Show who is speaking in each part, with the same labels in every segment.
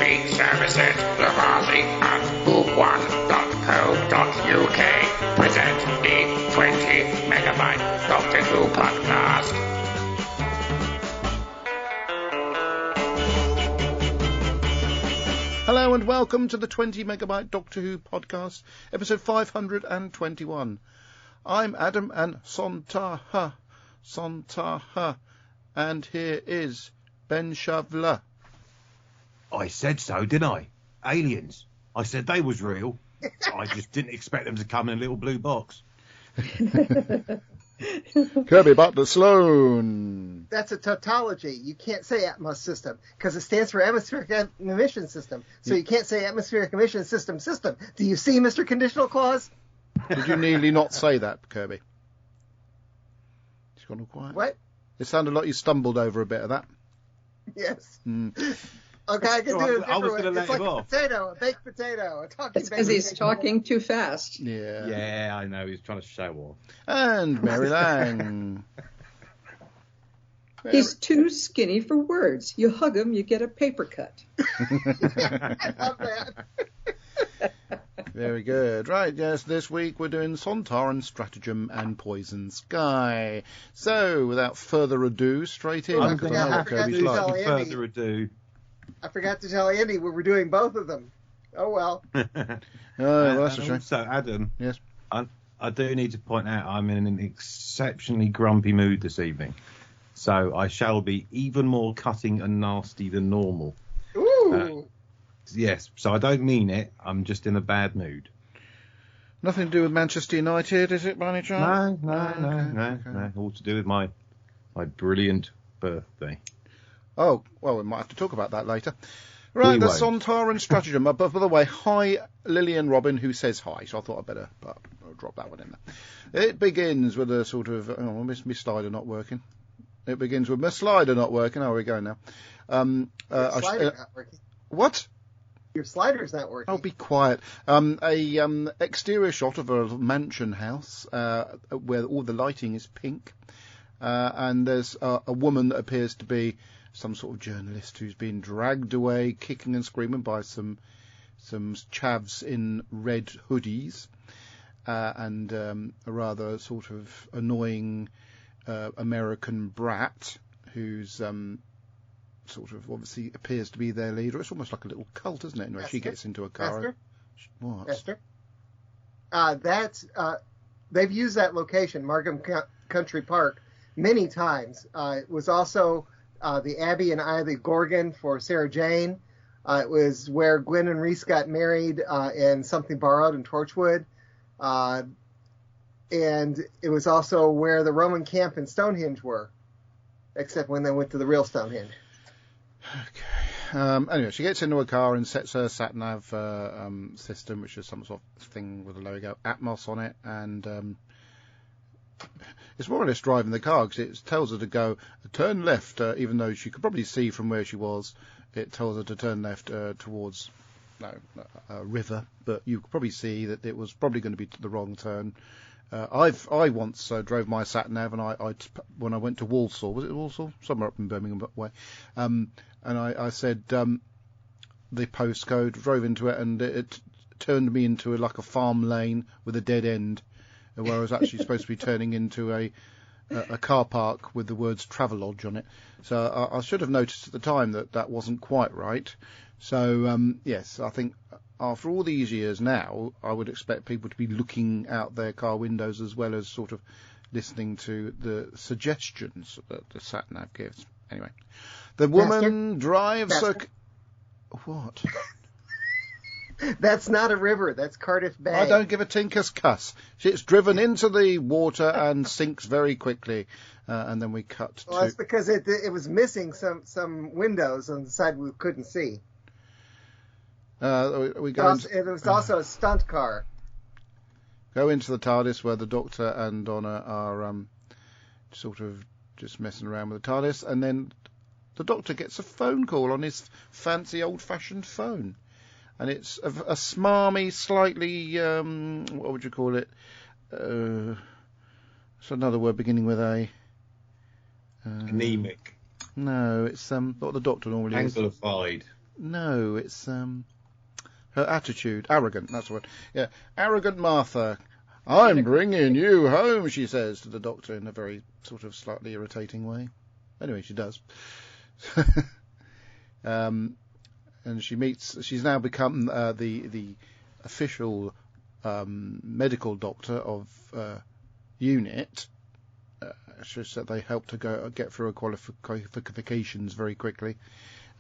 Speaker 1: UK services, Lamarzi and Who1.co.uk present the 20 Megabyte Doctor Who podcast.
Speaker 2: Hello and welcome to the 20 Megabyte Doctor Who podcast, episode 521. I'm Adam and Sontaran, and here is Ben Shavla.
Speaker 3: I said so, didn't I? Aliens. I said they was real. I just didn't expect them to come in a little blue box.
Speaker 2: Kirby Butler Sloan.
Speaker 4: That's a tautology. You can't say Atmos system because it stands for atmospheric emission system. So you can't say atmospheric emission system. Do you see, Mr. Conditional Clause?
Speaker 2: Did you nearly not say that, Kirby? It's gone all quiet.
Speaker 4: What?
Speaker 2: It sounded like you stumbled over a bit of that.
Speaker 4: Yes. Okay, I can do it a different way. It's like a potato, a baked potato, a talking.
Speaker 5: It's because he's talking too fast.
Speaker 2: Yeah.
Speaker 3: Yeah, I know. He's trying to show off.
Speaker 2: And Mary Lang.
Speaker 5: He's too skinny for words. You hug him, you get a paper cut.
Speaker 4: I love that.
Speaker 2: Very good. Right, yes, this week we're doing Sontaran Stratagem and Poison Sky. So, without further ado, straight in.
Speaker 3: I'm going to have to do some further ado.
Speaker 4: I forgot to tell Andy we were doing both of them. Oh, well.
Speaker 2: Oh, well, that's a shame.
Speaker 3: So, Adam,
Speaker 2: yes,
Speaker 3: I do need to point out I'm in an exceptionally grumpy mood this evening. So I shall be even more cutting and nasty than normal.
Speaker 4: Ooh.
Speaker 3: Yes, so I don't mean it. I'm just in a bad mood.
Speaker 2: nothing to do with Manchester United, is it, by any chance?
Speaker 3: No. All to do with my brilliant birthday.
Speaker 2: Oh, well, we might have to talk about that later. Right,
Speaker 3: We
Speaker 2: the
Speaker 3: won't.
Speaker 2: Sontaran Stratagem. But by the way, hi, Lillian Robin, who says hi, so I thought I'd better drop that one in there. It begins with a sort of... Oh, my slider not working. It begins with my slider not working. Oh, we go now.
Speaker 4: Your slider's not working.
Speaker 2: What?
Speaker 4: Your slider's not working.
Speaker 2: Oh, be quiet. Exterior shot of a mansion house where all the lighting is pink. And there's a woman that appears to be some sort of journalist who's been dragged away, kicking and screaming by some chavs in red hoodies, and a rather sort of annoying American brat who's sort of obviously appears to be their leader. It's almost like a little cult, isn't it? Anyway, she gets into a car.
Speaker 4: Esther?
Speaker 2: What?
Speaker 4: Esther? They've used that location, Markham Country Park, many times. It was also the Abbey and Eye of the Gorgon for Sarah Jane. It was where Gwen and Reese got married in Something Borrowed in Torchwood. And it was also where the Roman camp and Stonehenge were, except when they went to the real Stonehenge.
Speaker 2: Okay. Anyway, she gets into a car and sets her sat-nav system, which is some sort of thing with a logo Atmos on it, and it's more or less driving the car because it tells her to go turn left, even though she could probably see from where she was. It tells her to turn left towards a river, but you could probably see that it was probably going to be the wrong turn. I once drove my sat nav, and when I went to Walsall, was it Walsall? Somewhere up in Birmingham way, and I said the postcode, drove into it, and it turned me into like a farm lane with a dead end, where I was actually supposed to be turning into a car park with the words Travelodge on it. So I should have noticed at the time that wasn't quite right. So yes, I think after all these years now, I would expect people to be looking out their car windows as well as sort of listening to the suggestions that the sat-nav gives. Anyway, the woman drives a... What?
Speaker 4: That's not a river. That's Cardiff Bay.
Speaker 2: I don't give a tinker's cuss. It's driven into the water and sinks very quickly. And then we cut
Speaker 4: Well, that's because it was missing some windows on the side we couldn't see.
Speaker 2: We go
Speaker 4: It was also a stunt car.
Speaker 2: Go into the TARDIS where the Doctor and Donna are sort of just messing around with the TARDIS, and then the Doctor gets a phone call on his fancy old-fashioned phone. And it's a smarmy, slightly, what would you call it? It's another word beginning with a...
Speaker 3: Anemic.
Speaker 2: No, it's what the Doctor normally is.
Speaker 3: Anglified.
Speaker 2: No, it's her attitude. Arrogant, that's the word. Yeah, arrogant Martha. I'm bringing you home, she says to the doctor in a very sort of slightly irritating way. Anyway, she does. And she's now become the official medical doctor of unit. She said they helped her get through her qualifications very quickly.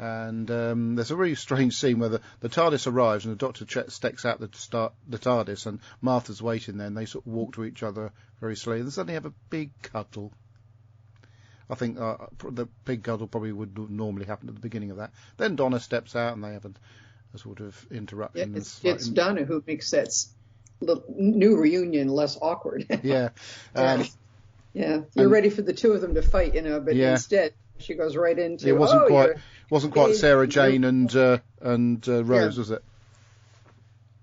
Speaker 2: And there's a really strange scene where the TARDIS arrives and the Doctor steps out the TARDIS and Martha's waiting there, and they sort of walk to each other very slowly and suddenly have a big cuddle. I think the big cuddle probably would normally happen at the beginning of that. Then Donna steps out and they have a sort of interruption.
Speaker 5: Yeah, it's Donna who makes that new reunion less awkward.
Speaker 2: Yeah.
Speaker 5: Yeah, you're ready for the two of them to fight, but instead she goes right into.
Speaker 2: It wasn't quite Sarah Jane and Rose, was it?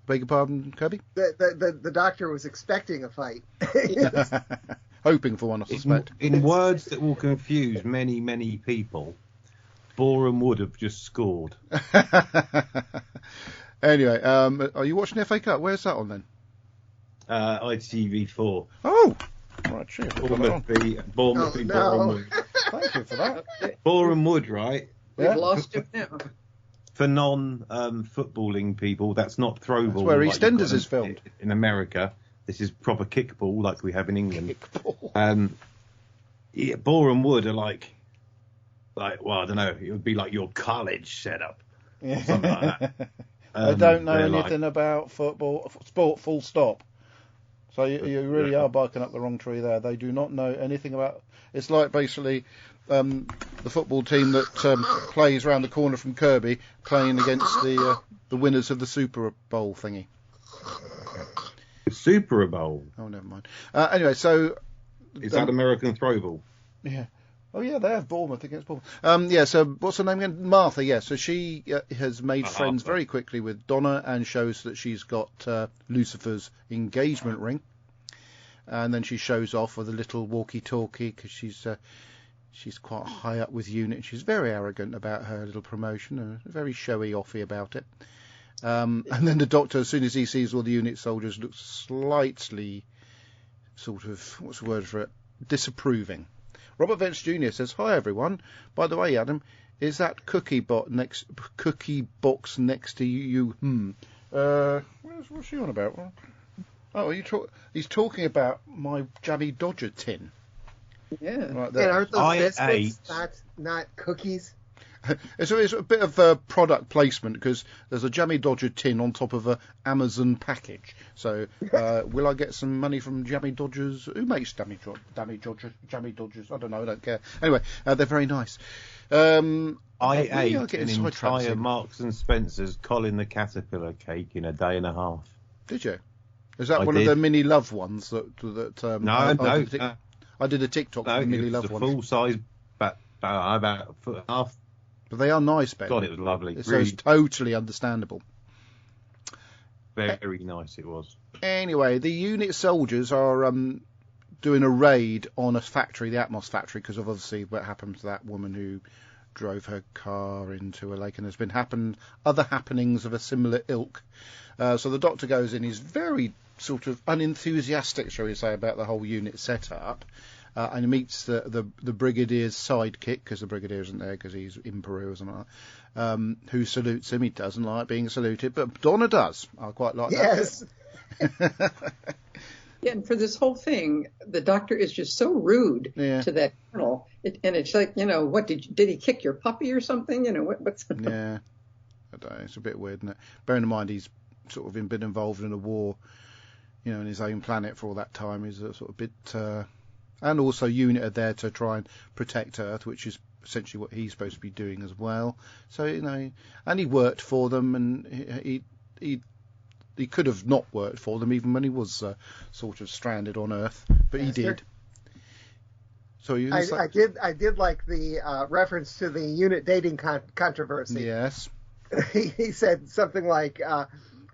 Speaker 2: Beg your pardon, Kirby?
Speaker 4: The Doctor was expecting a fight.
Speaker 2: Hoping for one, I suspect.
Speaker 3: In words that will confuse many, many people, Boreham Wood have just scored.
Speaker 2: Anyway, are you watching the FA Cup? Where's that on then?
Speaker 3: ITV4.
Speaker 2: Oh! Right, cheers.
Speaker 3: Bournemouth v Boreham Wood.
Speaker 2: Thank you for that.
Speaker 3: Boreham Wood, right?
Speaker 5: We've lost him now.
Speaker 3: For non-footballing people, that's not throwball.
Speaker 2: That's where EastEnders is filmed.
Speaker 3: In America, this is proper kickball like we have in England. Boreham Wood are like, well, I don't know, it would be like your college setup. Something like that.
Speaker 2: I don't know anything about football, sport, full stop. So you really are barking up the wrong tree there. They do not know anything about. It's like basically the football team that plays round the corner from Kirby playing against the winners of the Super Bowl thingy.
Speaker 3: Super Bowl.
Speaker 2: Oh, never mind. Anyway, so
Speaker 3: is that American throwball?
Speaker 2: Yeah. Oh yeah, they have Bournemouth against Bournemouth. Yeah. So what's her name again? Martha. Yeah. So she has made friends very quickly with Donna and shows that she's got Lucifer's engagement ring. And then she shows off with a little walkie-talkie because she's quite high up with unit. She's very arrogant about her little promotion and very showy-offy about it. And then the Doctor, as soon as he sees all the unit soldiers, looks slightly sort of, what's the word for it, disapproving. Robert Vance Jr. says, "Hi everyone. By the way, Adam, is that cookie box next to you? What's she on about? Oh, he's talking about my Jammy Dodger tin.
Speaker 5: Yeah.
Speaker 2: Right there.
Speaker 4: And aren't those biscuits not cookies?
Speaker 2: It's a bit of product placement because there's a Jammy Dodger tin on top of a Amazon package. So, will I get some money from Jammy Dodgers? Who makes Jammy Dodgers? I don't know. I don't care. Anyway, they're very nice.
Speaker 3: I ate an entire Marks and Spencer's Colin the Caterpillar cake in a day and a half.
Speaker 2: Did you? Is that one of the mini love ones that
Speaker 3: No.
Speaker 2: I did a TikTok with the mini love ones.
Speaker 3: Full size, about a foot and a half.
Speaker 2: But they are nice, Ben.
Speaker 3: God, it was lovely.
Speaker 2: So it's totally understandable.
Speaker 3: Very nice it was.
Speaker 2: Anyway, the unit soldiers are doing a raid on a factory, the Atmos factory, because of obviously what happened to that woman who drove her car into a lake, and there's been other happenings of a similar ilk. So the Doctor goes in. He's very sort of unenthusiastic, shall we say, about the whole unit setup. And he meets the Brigadier's sidekick, because the Brigadier isn't there because he's in Peru or something like that, who salutes him. He doesn't like being saluted, but Donna does. I quite like that.
Speaker 4: Yes.
Speaker 5: Yeah, and for this whole thing, the Doctor is just so rude to that colonel. And it's like, what, did he kick your puppy or something? What's...
Speaker 2: Yeah. I don't know, it's a bit weird, isn't it? Bearing in mind he's sort of been involved in a war, in his own planet for all that time. He's a sort of bit... and also unit are there to try and protect Earth, which is essentially what he's supposed to be doing as well. So, and he worked for them, and he could have not worked for them even when he was sort of stranded on Earth, but he did. So
Speaker 4: I did like the reference to the unit dating controversy.
Speaker 2: Yes.
Speaker 4: He said something like,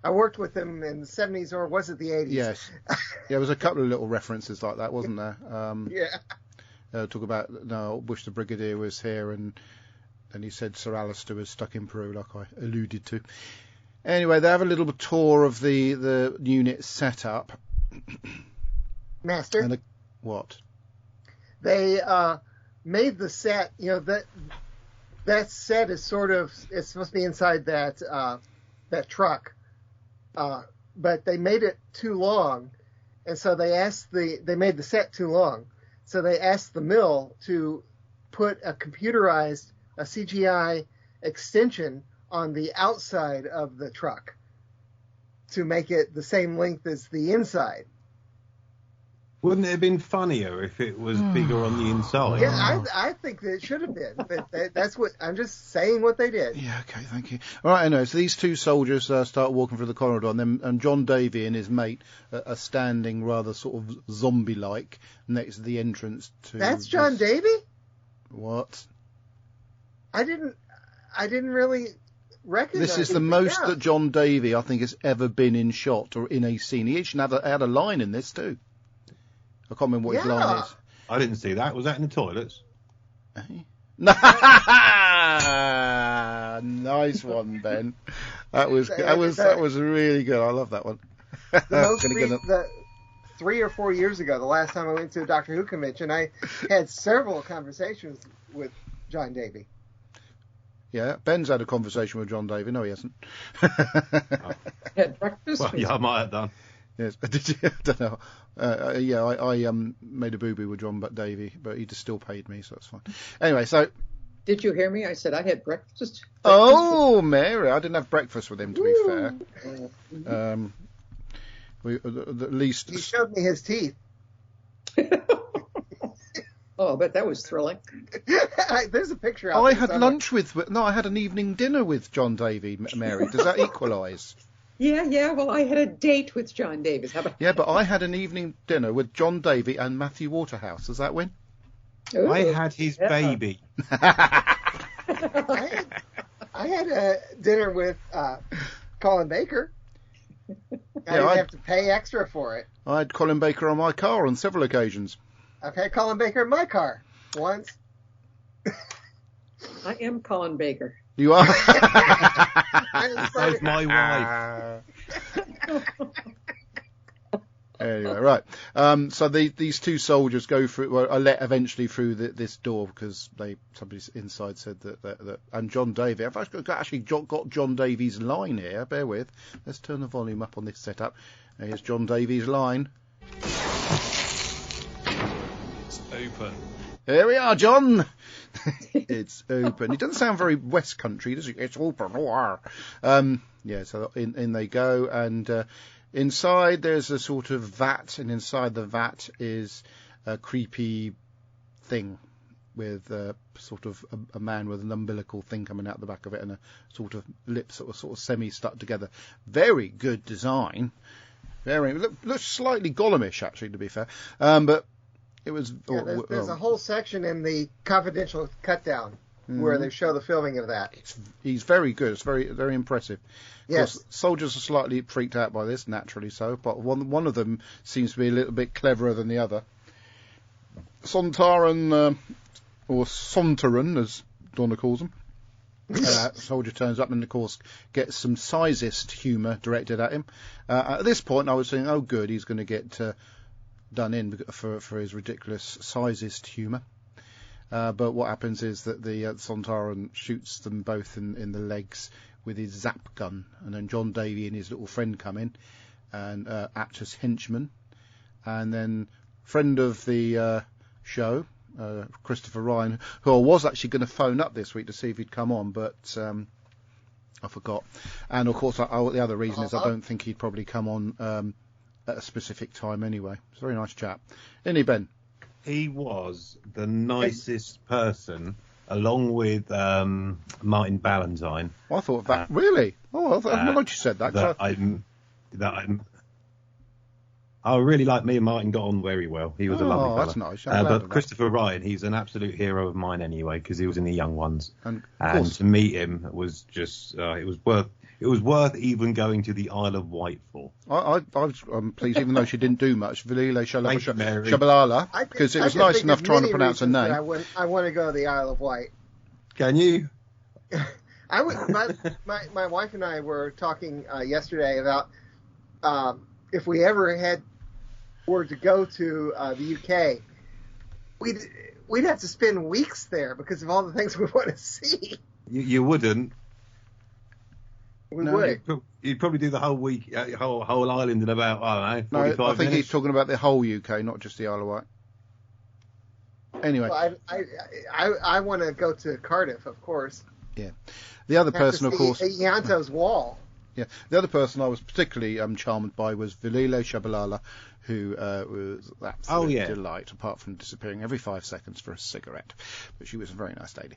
Speaker 4: I worked with him in the 70s, or was it the 80s?
Speaker 2: Yes. Yeah, there was a couple of little references like that, wasn't there?
Speaker 4: Yeah.
Speaker 2: Talk about, I wish the Brigadier was here, and And he said Sir Alistair was stuck in Peru, like I alluded to. Anyway, they have a little tour of the unit setup.
Speaker 4: Master?
Speaker 2: What?
Speaker 4: They made the set, that set is it's supposed to be inside that truck. But they made it too long, and so they made the set too long. So they asked the mill to put a CGI extension on the outside of the truck to make it the same length as the inside.
Speaker 3: Wouldn't it have been funnier if it was bigger on the inside?
Speaker 4: Yeah, I think that it should have been, but that's what I'm just saying what they did.
Speaker 2: Yeah, okay, thank you. All right, anyway, so these two soldiers start walking through the corridor, and John Davy and his mate are standing rather sort of zombie-like next to the entrance to.
Speaker 4: That's John Davy?
Speaker 2: What?
Speaker 4: I didn't really recognize.
Speaker 2: This is the most that John Davy, I think, has ever been in shot or in a scene. He actually had a line in this too. I can't remember what his line is.
Speaker 3: I didn't see that. Was that in the toilets?
Speaker 2: Nice one, Ben. That was really good. I love that one.
Speaker 4: The 3 or 4 years ago, the last time I went to a Doctor Who convention, I had several conversations with John Davy.
Speaker 2: Yeah, Ben's had a conversation with John Davy. No, he hasn't.
Speaker 5: Had breakfast?
Speaker 3: Well, yeah, I might have done.
Speaker 2: Yes, did you? I don't know. I made a boo-boo with John Davy, but he just still paid me, so that's fine. Anyway, so...
Speaker 5: Did you hear me? I said I had breakfast.
Speaker 2: Oh, Mary, I didn't have breakfast with him, to be fair. At least...
Speaker 4: He showed me his teeth.
Speaker 5: Oh, I bet that was thrilling.
Speaker 4: There's a picture out
Speaker 2: I had lunch I had an evening dinner with John Davy, Mary. Does that equalise?
Speaker 5: Yeah, well, I had a date with John Davies. How about
Speaker 2: but I had an evening dinner with John Davy and Matthew Waterhouse. Does that win?
Speaker 5: Ooh,
Speaker 3: I had his baby.
Speaker 4: I had a dinner with Colin Baker. I didn't have to pay extra for it.
Speaker 2: I had Colin Baker on my car on several occasions.
Speaker 4: I've had Colin Baker in my car once.
Speaker 5: I am Colin Baker.
Speaker 2: You are?
Speaker 3: That's my wife.
Speaker 2: Anyway, right. So these two soldiers go through, are let eventually through this door because somebody inside said that and John Davy. I've actually got John Davy's line here. Bear with. Let's turn the volume up on this setup. Here's John Davy's line.
Speaker 3: It's open.
Speaker 2: Here we are, John. It's open. It doesn't sound very West Country, does it? It's open. So in they go, and inside there's a sort of vat, and inside the vat is a creepy thing with sort of a man with an umbilical thing coming out the back of it, and a sort of lips that were sort of semi-stuck together. Very good design. Looks slightly Gollumish, actually, to be fair. But it was.
Speaker 4: There's a whole section in the confidential cut down where they show the filming of that.
Speaker 2: He's very good. It's very, very impressive.
Speaker 4: Yes.
Speaker 2: Of course, soldiers are slightly freaked out by this, naturally so, but one of them seems to be a little bit cleverer than the other. Sontaran, or Sontaran, as Donna calls him. Soldier turns up and, of course, gets some sizist humour directed at him. At this point, I was saying, oh, good, he's going to get done in for his ridiculous sizist humour. But what happens is that the Sontaran shoots them both in the legs with his zap gun, and then John Davy and his little friend come in and act as henchmen, and then friend of the show, Christopher Ryan, who I was actually going to phone up this week to see if he'd come on, but I forgot. And of course, the other reason is I don't think he'd probably come on at a specific time anyway. It's a very nice chap, isn't he, Ben?
Speaker 3: He was the nicest person, along with Martin Ballantyne.
Speaker 2: I thought that really. Oh, I'm glad you said that.
Speaker 3: I really like me and Martin got on very well. He was a lovely fella.
Speaker 2: That's nice.
Speaker 3: But Christopher Ryan, he's an absolute hero of mine anyway, because he was in the Young Ones.
Speaker 2: And
Speaker 3: to meet him was just it was worth even going to the Isle of Wight for.
Speaker 2: I'm pleased, even though she didn't do much. Vilile Shabalala, because it was nice enough trying to pronounce her name.
Speaker 4: I want to go to the Isle of Wight.
Speaker 3: Can you?
Speaker 4: My wife and I were talking yesterday about if we ever were to go to the UK, we'd have to spend weeks there because of all the things we want to see.
Speaker 3: You wouldn't.
Speaker 4: We would.
Speaker 3: You'd probably do the whole week, whole island in about, I don't know, 45
Speaker 2: No, I think
Speaker 3: minutes.
Speaker 2: he's talking about the whole UK, not just the Isle of Wight. Anyway.
Speaker 4: Well, I want to go to Cardiff, of course.
Speaker 2: Yeah. The other person, of course...
Speaker 4: Ianto's wall.
Speaker 2: Yeah. The other person I was particularly charmed by was Vilile Shabalala, who was an absolute delight, apart from disappearing every 5 seconds for a cigarette. But she was a very nice lady.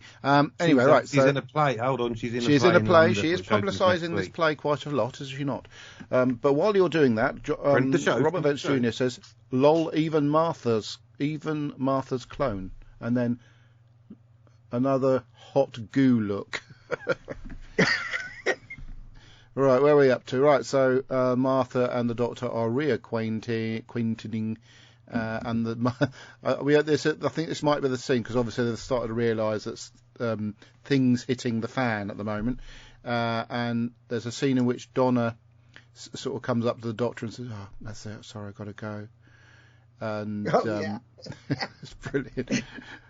Speaker 2: Anyway,
Speaker 3: she's in a play. Hold on, she's in a play.
Speaker 2: She's in a play. She is publicising this play quite a lot, is she not? But while you're doing that, Robert Vance Jr. says, "Lol, even Martha's clone," and then another hot goo look. Right, where are we up to? Right, so Martha and the Doctor are reacquainting, and we had this. I think this might be the scene because obviously they've started to realise that things hitting the fan at the moment, and there's a scene in which Donna sort of comes up to the Doctor and says, "Oh, that's it. Sorry, I've got to go." And it's brilliant.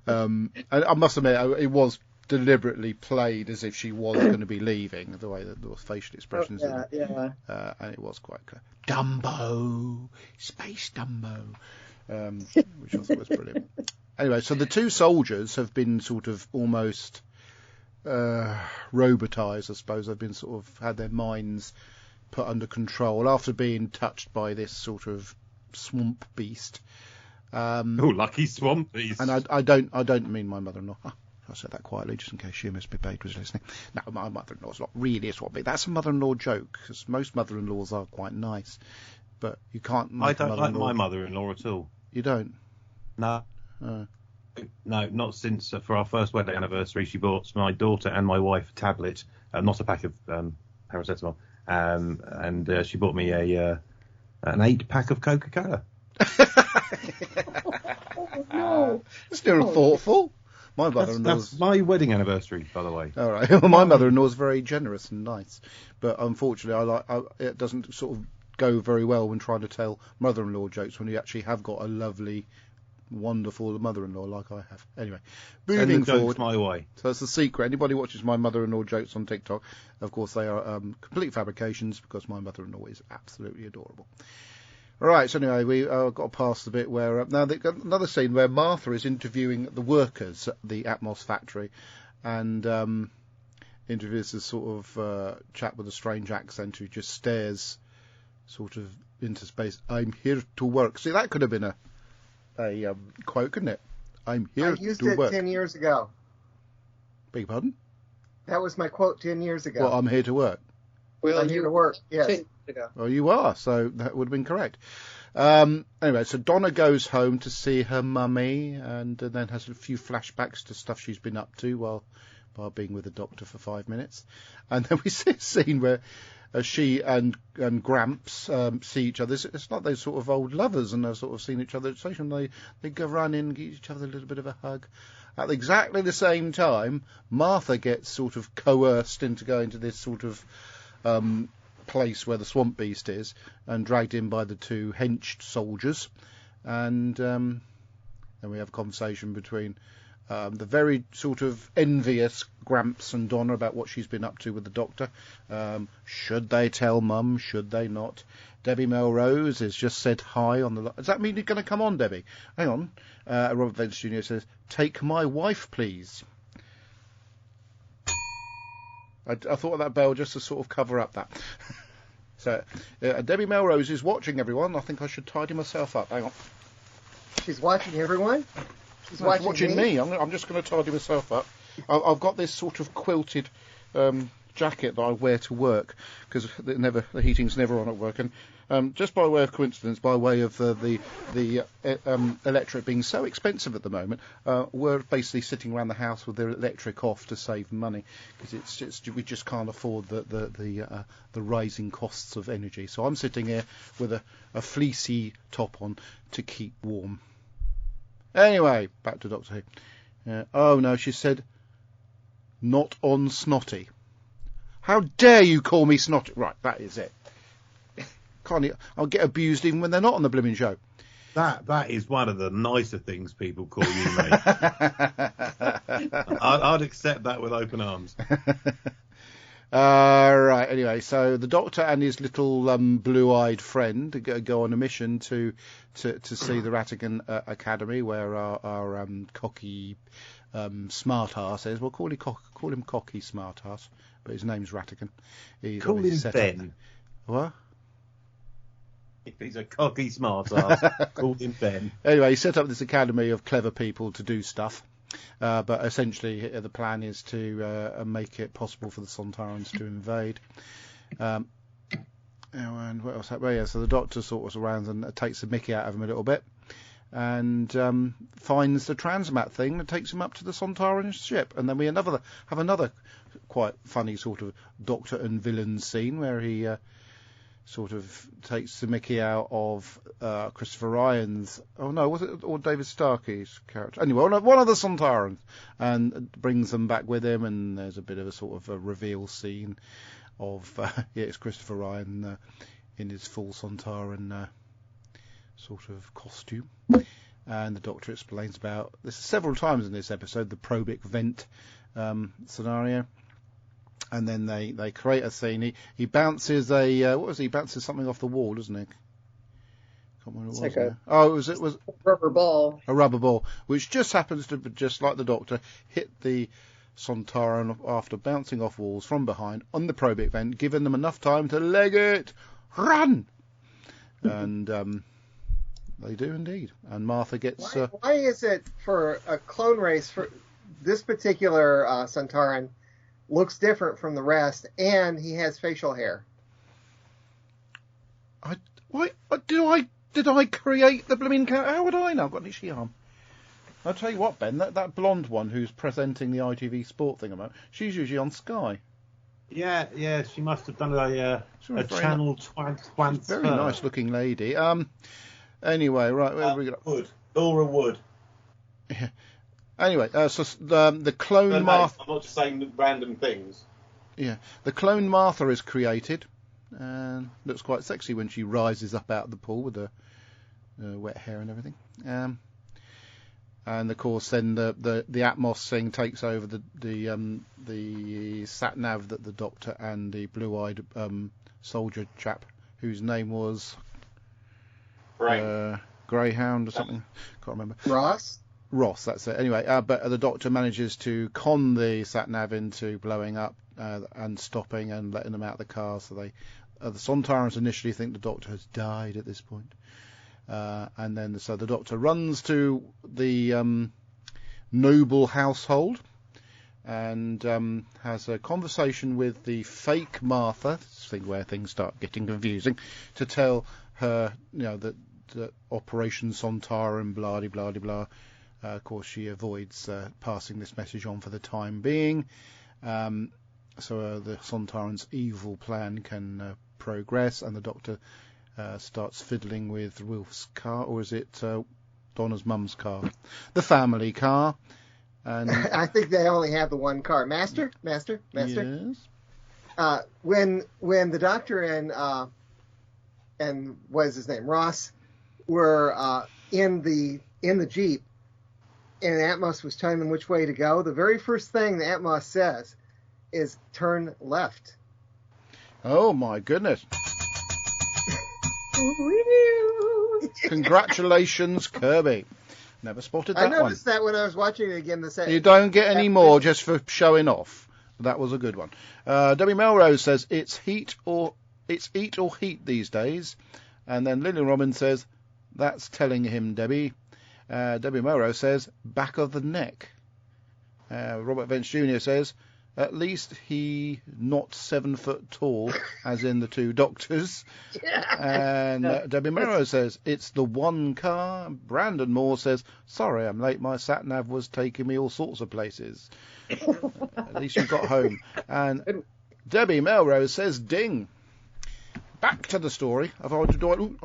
Speaker 2: And I must admit, it was deliberately played as if she was going to be leaving, the way that the facial expressions and it was quite clear. Dumbo, space Dumbo, which I thought was brilliant. Anyway, so the two soldiers have been sort of almost robotised, I suppose. They've been sort of had their minds put under control after being touched by this sort of swamp beast.
Speaker 3: Lucky swamp beast!
Speaker 2: And I don't mean my mother-in-law. I said that quietly, just in case she, Miss Bebade, was listening. No, my mother-in-law's not really a swamp beast. That's a mother-in-law joke, because most mother-in-laws are quite nice. But you can't...
Speaker 3: I don't like my mother-in-law at all.
Speaker 2: You don't?
Speaker 3: No. No, not since for our first wedding anniversary. She bought my daughter and my wife a tablet, not a pack of paracetamol, and she bought me an 8-pack of Coca-Cola.
Speaker 4: Oh, no.
Speaker 2: Still thoughtful. My mother-in-law's...
Speaker 3: That's my wedding anniversary, by the way.
Speaker 2: All right. Well, my mother-in-law's very generous and nice, but unfortunately, it doesn't sort of go very well when trying to tell mother-in-law jokes when you actually have got a lovely, wonderful mother-in-law like I have. Anyway, moving forward.
Speaker 3: My way.
Speaker 2: So that's the secret. Anybody watches my mother-in-law jokes on TikTok, of course they are complete fabrications because my mother-in-law is absolutely adorable. Right, so anyway, we got past the bit where... now, they've got another scene where Martha is interviewing the workers at the Atmos factory, and interviews this sort of chap with a strange accent who just stares sort of into space. "I'm here to work." See, that could have been a quote, couldn't it? "I'm here to work." I
Speaker 4: used it 10 years ago.
Speaker 2: Beg your pardon?
Speaker 4: That was my quote 10 years ago.
Speaker 2: Well, "I'm here to work."
Speaker 4: Well, I'm here to work, yes.
Speaker 2: Well, you are, so that would have been correct. Anyway, so Donna goes home to see her mummy, and then has a few flashbacks to stuff she's been up to while being with the Doctor for 5 minutes. And then we see a scene where she and Gramps see each other. It's like they're sort of old lovers, and they've sort of seen each other at the station. They go running, give each other a little bit of a hug. At exactly the same time, Martha gets sort of coerced into going to this sort of place where the swamp beast is, and dragged in by the two henched soldiers, and then we have a conversation between the very sort of envious Gramps and Donna about what she's been up to with the Doctor. Should they tell Mum? Should they not? Debbie Melrose has just said hi on the... Does that mean you're going to come on, Debbie? Hang on. Robert Vance Jr. says, "Take my wife, please." I thought of that bell just to sort of cover up that. So, Debbie Melrose is watching everyone. I think I should tidy myself up. Hang on.
Speaker 4: She's watching everyone? She's
Speaker 2: watching me. I'm just going to tidy myself up. I've got this sort of quilted jacket that I wear to work because the heating's never on at work. And just by way of coincidence, by way of the electric being so expensive at the moment, we're basically sitting around the house with the electric off to save money because we just can't afford the rising costs of energy. So I'm sitting here with a fleecy top on to keep warm. Anyway, back to Doctor Who. Oh no, she said, not on snotty. How dare you call me snotty? Right, that is it. I'll get abused even when they're not on the blooming show.
Speaker 3: That is one of the nicer things people call you, mate. I'd accept that with open arms.
Speaker 2: Right, anyway, so the Doctor and his little blue-eyed friend go on a mission to see the Ratigan Academy, where our cocky smart-ass is. We'll call him cocky smart-ass, but his name's Ratigan.
Speaker 3: Call him Ben.
Speaker 2: What?
Speaker 3: If he's a cocky smart-ass, call him Ben.
Speaker 2: Anyway, he set up this academy of clever people to do stuff. But essentially, the plan is to make it possible for the Sontarans to invade. And what else happened? Well, yeah, so the Doctor sort of surrounds and takes the mickey out of him a little bit, and finds the transmat thing that takes him up to the Sontaran ship. And then we have another quite funny sort of Doctor and villain scene where he sort of takes the mickey out of Christopher Ryan's, was it, or David Starkey's character? Anyway, one of the Sontarans, and brings them back with him, and there's a bit of a sort of a reveal scene of, it's Christopher Ryan in his full Sontaran sort of costume. And the Doctor explains about this several times in this episode, the probic vent scenario. And then they create a scene. He bounces he bounces something off the wall, doesn't he? Can't remember what it was. It was
Speaker 5: a rubber ball.
Speaker 2: A rubber ball, which just happens to, just like the Doctor, hit the Sontaran after bouncing off walls from behind on the probic vent, giving them enough time to leg it, run, and they do indeed. And Martha gets.
Speaker 4: Why is it for a clone race for this particular Sontaran? Looks different from the rest, and he has facial hair.
Speaker 2: Did I create the blooming character? How would I know? I've got an itchy arm. I'll tell you what, Ben, that blonde one who's presenting the ITV Sport thing about, she's usually on Sky.
Speaker 3: Yeah, she must have done a channel transfer.
Speaker 2: Very nice looking lady. Anyway, right, where have we got?
Speaker 3: Laura Wood.
Speaker 2: Yeah. Anyway, so the clone Martha.
Speaker 3: I'm not just saying random things.
Speaker 2: Yeah, the clone Martha is created, and looks quite sexy when she rises up out of the pool with her wet hair and everything. And of course, then the Atmos thing takes over the sat nav that the Doctor and the blue-eyed soldier chap, whose name was Greyhound or something. Can't remember. Ross, that's it. Anyway, but the Doctor manages to con the sat-nav into blowing up and stopping and letting them out of the car. So the Sontarans initially think the Doctor has died at this point. And then so the Doctor runs to the noble household and has a conversation with the fake Martha, this thing where things start getting confusing, to tell her, that Operation Sontaran, blah-de-blah-de-blah. Of course, she avoids passing this message on for the time being, so the Sontaran's evil plan can progress, and the Doctor starts fiddling with Wilf's car, or is it Donna's mum's car? The family car. And
Speaker 4: I think they only have the one car. Master?
Speaker 2: Yes.
Speaker 4: When the Doctor and what is his name, Ross, were in the Jeep, and Atmos was telling them which way to go, the very first thing the Atmos says is turn left.
Speaker 2: Oh my goodness. Congratulations, Kirby. Never spotted that one.
Speaker 4: I noticed that when I was watching it again this
Speaker 2: You don't get any more just for showing off. That was a good one. Debbie Melrose says it's eat or heat these days. And then Lillian Robbins says, that's telling him, Debbie. Debbie Melrose says, back of the neck. Robert Vance Jr. says, at least he not 7 foot tall, as in the two Doctors. And Debbie Melrose says, it's the one car. Brandon Moore says, sorry, I'm late. My sat-nav was taking me all sorts of places. At least you got home. And Debbie Melrose says, ding. Back to the story. I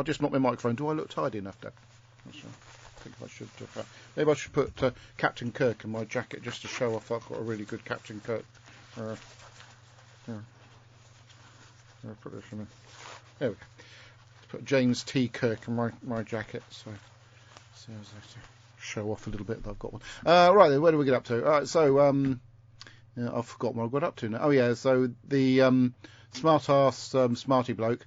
Speaker 2: just knocked my microphone. Do I look tidy enough, Deb? Not sure. think I should. Maybe I should put Captain Kirk in my jacket just to show off I've got a really good Captain Kirk. Put this in there. There we go. Put James T. Kirk in my jacket, so as I show off a little bit that I've got one. Right then, where do we get up to? All right, so I've forgotten what I've got up to now. Oh yeah, so the smart-ass smarty bloke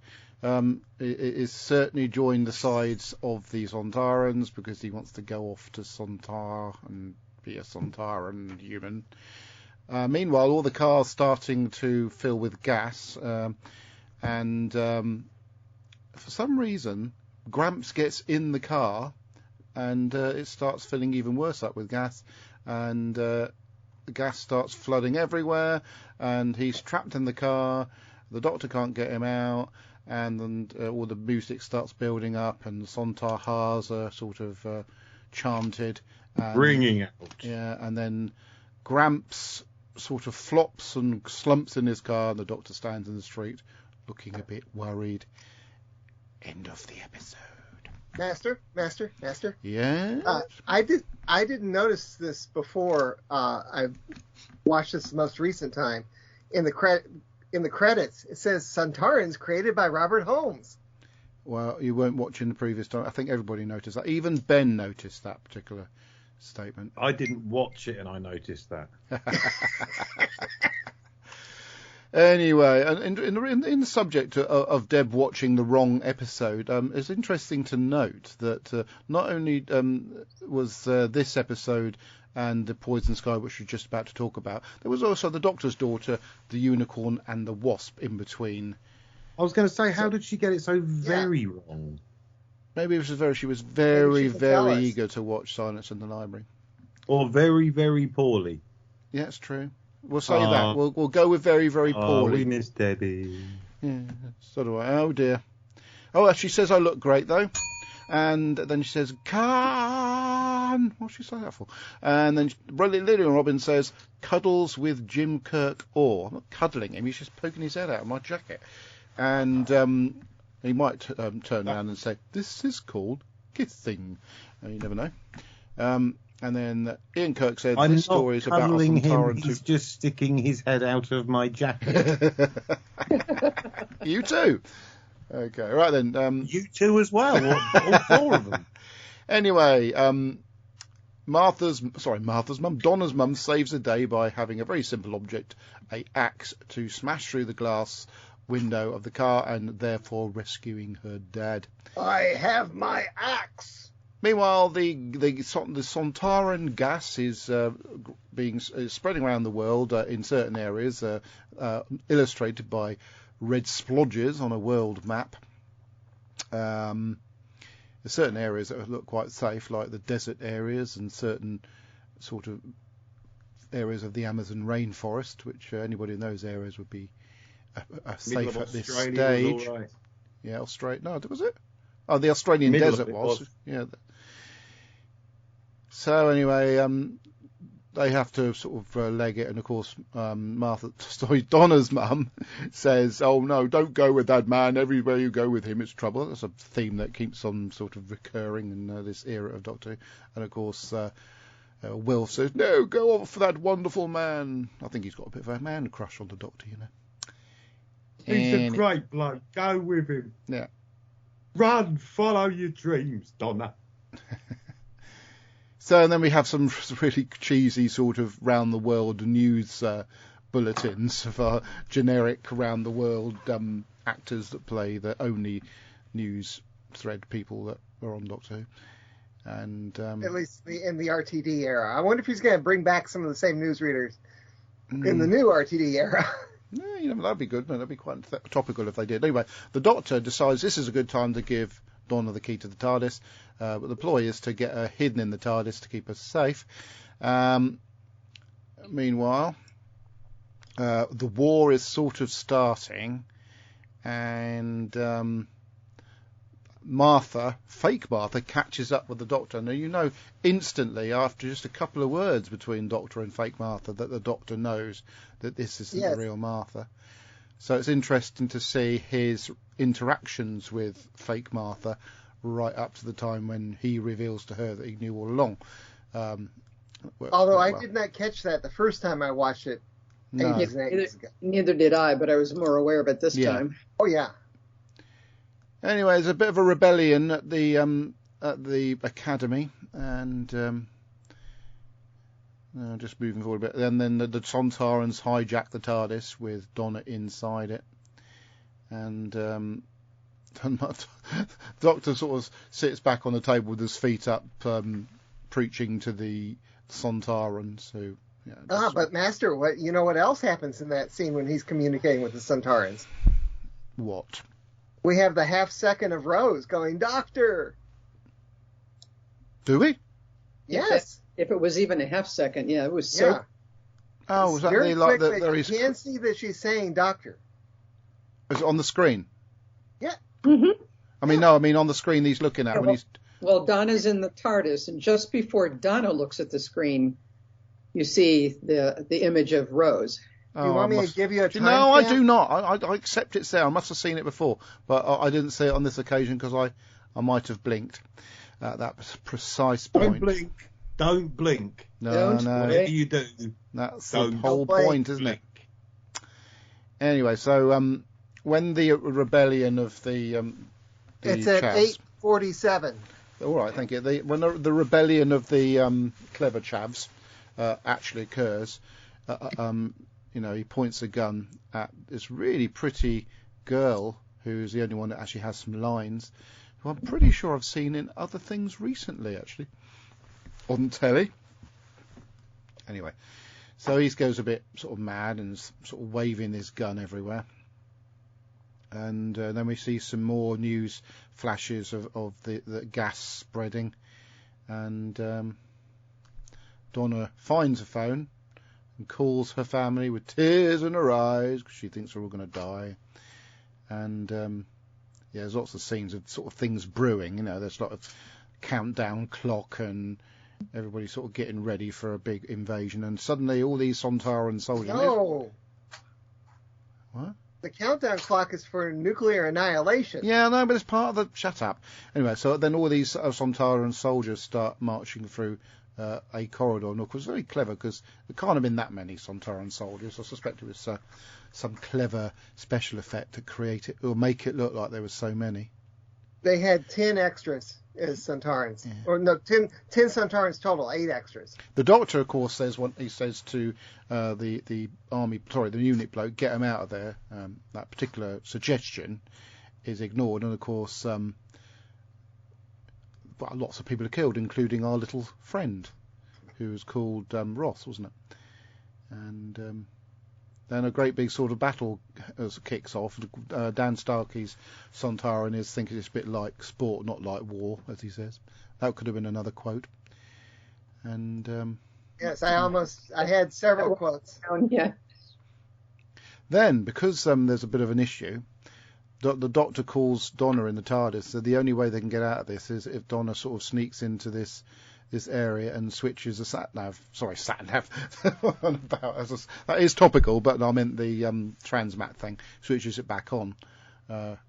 Speaker 2: is certainly joined the sides of the Sontarans because he wants to go off to Sontar and be a Sontaran human. Meanwhile, all the cars starting to fill with gas, and for some reason, Gramps gets in the car, and it starts filling even worse up with gas, and the gas starts flooding everywhere, and he's trapped in the car. The doctor can't get him out, and then all the music starts building up, and the Sontahars are sort of chanted.
Speaker 3: Ringing out.
Speaker 2: Yeah, and then Gramps sort of flops and slumps in his car, and the doctor stands in the street looking a bit worried. End of the episode.
Speaker 4: Master.
Speaker 2: Yeah.
Speaker 4: I didn't notice this before. I watched this the most recent time. In the credits, it says Santorans created by Robert Holmes.
Speaker 2: Well, you weren't watching the previous time. I think everybody noticed that. Even Ben noticed that particular statement.
Speaker 3: I didn't watch it, and I noticed that.
Speaker 2: Anyway, in the subject of Deb watching the wrong episode, it's interesting to note that not only was this episode and the Poison Sky, which we're just about to talk about, there was also the Doctor's Daughter, the Unicorn, and the Wasp in between.
Speaker 3: I was going to say, how did she get it so very wrong?
Speaker 2: Maybe she was very eager to watch Silence in the Library.
Speaker 3: Or very, very poorly.
Speaker 2: Yeah, it's true. We'll say that. We'll go with very, very poorly.
Speaker 3: We miss Debbie.
Speaker 2: Yeah, so do I. Oh, dear. Oh, she says I look great, though. And then she says, Can. What's she say that for? And then Lillian Robin says, cuddles with Jim Kirk Orr. I'm not cuddling him. He's just poking his head out of my jacket. And he might turn around and say, this is called kissing. You never know. And then Ian Kirk said, this story is about a Sontaran.
Speaker 3: He's just sticking his head out of my jacket.
Speaker 2: You too. Okay, right then.
Speaker 3: You too as well. All four of them.
Speaker 2: Anyway, Donna's mum saves the day by having a very simple object, a axe, to smash through the glass window of the car and therefore rescuing her dad.
Speaker 4: I have my axe.
Speaker 2: Meanwhile, the Sontaran gas is spreading around the world in certain areas, illustrated by red splodges on a world map. There's certain areas that look quite safe, like the desert areas and certain sort of areas of the Amazon rainforest, which anybody in those areas would be safe at this stage.
Speaker 3: Right.
Speaker 2: Yeah, Australia. No, was it? Oh, the Australian desert was. Yeah. So anyway, they have to sort of leg it, and of course, Donna's mum says, "Oh no, don't go with that man. Everywhere you go with him, it's trouble." That's a theme that keeps on sort of recurring in this era of Doctor Who. And of course, Will says, "No, go off for that wonderful man." I think he's got a bit of a man crush on the Doctor, you know.
Speaker 3: He's a great bloke. Go with him.
Speaker 2: Yeah.
Speaker 3: Run, follow your dreams, Donna.
Speaker 2: So, and then we have some really cheesy sort of round-the-world news bulletins of our generic round-the-world actors that play the only news thread people that are on Doctor Who. And at
Speaker 4: least in the RTD era. I wonder if he's going to bring back some of the same newsreaders in the new RTD era.
Speaker 2: Yeah, you know, that'd be good, man. That'd be quite topical if they did. Anyway, the Doctor decides this is a good time to give Donna the key to the TARDIS. But the ploy is to get her hidden in the TARDIS to keep her safe. Meanwhile, the war is sort of starting, and fake Martha, catches up with the Doctor. Now, you know instantly, after just a couple of words between Doctor and fake Martha, that the Doctor knows that this isn't the real Martha. So it's interesting to see his interactions with fake Martha right up to the time when he reveals to her that he knew all along.
Speaker 4: Although I did not catch that the first time I watched it.
Speaker 2: No.
Speaker 4: Ages and ages ago.
Speaker 5: Neither did I, but I was more aware of it this time.
Speaker 4: Oh yeah.
Speaker 2: Anyway, there's a bit of a rebellion at the academy, and just moving forward a bit. And then the Sontarans hijack the TARDIS with Donna inside it, and Doctor sort of sits back on the table with his feet up, preaching to the Sontarans who. Yeah,
Speaker 4: but Master, what else happens in that scene when he's communicating with the Sontarans?
Speaker 2: What?
Speaker 4: We have the half second of Rose going, Doctor!
Speaker 2: Do we?
Speaker 4: Yes.
Speaker 5: If it was even a half second, it was so...
Speaker 4: Yeah.
Speaker 2: Oh, was that
Speaker 4: very
Speaker 2: like
Speaker 4: quick,
Speaker 2: the...
Speaker 4: You can see that she's saying Doctor.
Speaker 2: Is it on the screen?
Speaker 4: Yeah.
Speaker 5: Mm-hmm.
Speaker 2: I mean, no, on the screen he's looking at when he's...
Speaker 5: Well, Donna's in the TARDIS, and just before Donna looks at the screen, you see the image of Rose.
Speaker 4: Do you want me to give you a time
Speaker 2: No,
Speaker 4: stamp?
Speaker 2: I do not. I accept it's there. I must have seen it before, but I didn't see it on this occasion because I might have blinked at that precise point.
Speaker 3: Don't blink.
Speaker 2: No.
Speaker 3: Whatever you do,
Speaker 2: that's the whole point, isn't it? Anyway, so when the rebellion of the
Speaker 4: it's at
Speaker 2: chavs,
Speaker 4: 8:47.
Speaker 2: All right, thank you. When the rebellion of the clever chavs actually occurs, he points a gun at this really pretty girl who's the only one that actually has some lines, who I'm pretty sure I've seen in other things recently, actually, on telly. Anyway, so he goes a bit sort of mad and sort of waving his gun everywhere. And then we see some more news flashes of the gas spreading. And Donna finds a phone and calls her family with tears in her eyes because she thinks they're all going to die. And there's lots of scenes of sort of things brewing. There's a lot of countdown clock and everybody sort of getting ready for a big invasion. And suddenly all these Sontaran soldiers...
Speaker 4: No!
Speaker 2: What?
Speaker 4: The countdown clock is for nuclear annihilation.
Speaker 2: Yeah, no, but it's part of the... Shut up. Anyway, so then all these Sontaran soldiers start marching through a corridor. And of course, very clever because there can't have been that many Sontaran soldiers. I suspect it was some clever special effect to create it or make it look like there were so many.
Speaker 4: They had 10 extras as Sontarans.
Speaker 2: Yeah.
Speaker 4: Or no, 10 Sontarans total, 8 extras.
Speaker 2: The Doctor, of course, says to the unit bloke, get him out of there. That particular suggestion is ignored, and of course, lots of people are killed, including our little friend, who was called Ross, wasn't it? And then a great big sort of battle kicks off. Dan Starkey's Sontaran is thinking it's a bit like sport, not like war, as he says. That could have been another quote. And
Speaker 4: yes, I had several quotes.
Speaker 5: Yeah.
Speaker 2: Then, because there's a bit of an issue, the Doctor calls Donna in the TARDIS. So the only way they can get out of this is if Donna sort of sneaks into this area and switches a sat-nav. Sorry, sat-nav. That is topical, but I meant the transmat thing. Switches it back on.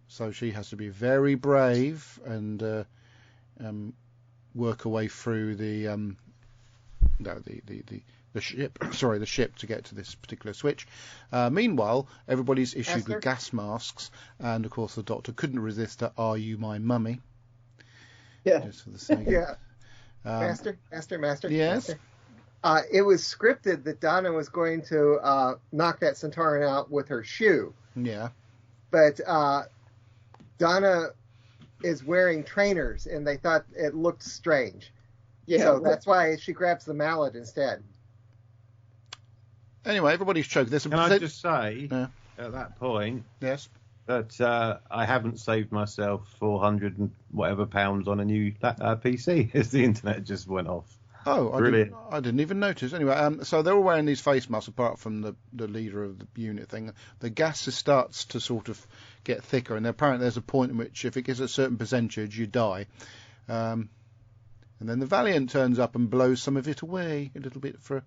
Speaker 2: So she has to be very brave and work her way through the ship. Sorry, the ship to get to this particular switch. Meanwhile, everybody's issued with gas masks, and of course the Doctor couldn't resist a "Are you my mummy?"
Speaker 5: Yeah.
Speaker 2: Just for the sake.
Speaker 4: Yeah. Master.
Speaker 2: Yes.
Speaker 4: Master. It was scripted that Donna was going to knock that Sontaran out with her shoe.
Speaker 2: Yeah.
Speaker 4: But Donna is wearing trainers, and they thought it looked strange.
Speaker 5: Yeah.
Speaker 4: So that's why she grabs the mallet instead.
Speaker 2: Anyway, everybody's choking.
Speaker 3: Can I just say, at that point,
Speaker 2: yes,
Speaker 3: that I haven't saved myself 400 and whatever pounds on a new PC as the internet just went off.
Speaker 2: Oh, I didn't even notice. Anyway, so they're all wearing these face masks apart from the leader of the unit thing. The gas starts to sort of get thicker, and apparently there's a point in which if it gets a certain percentage, you die. And then the Valiant turns up and blows some of it away a little bit for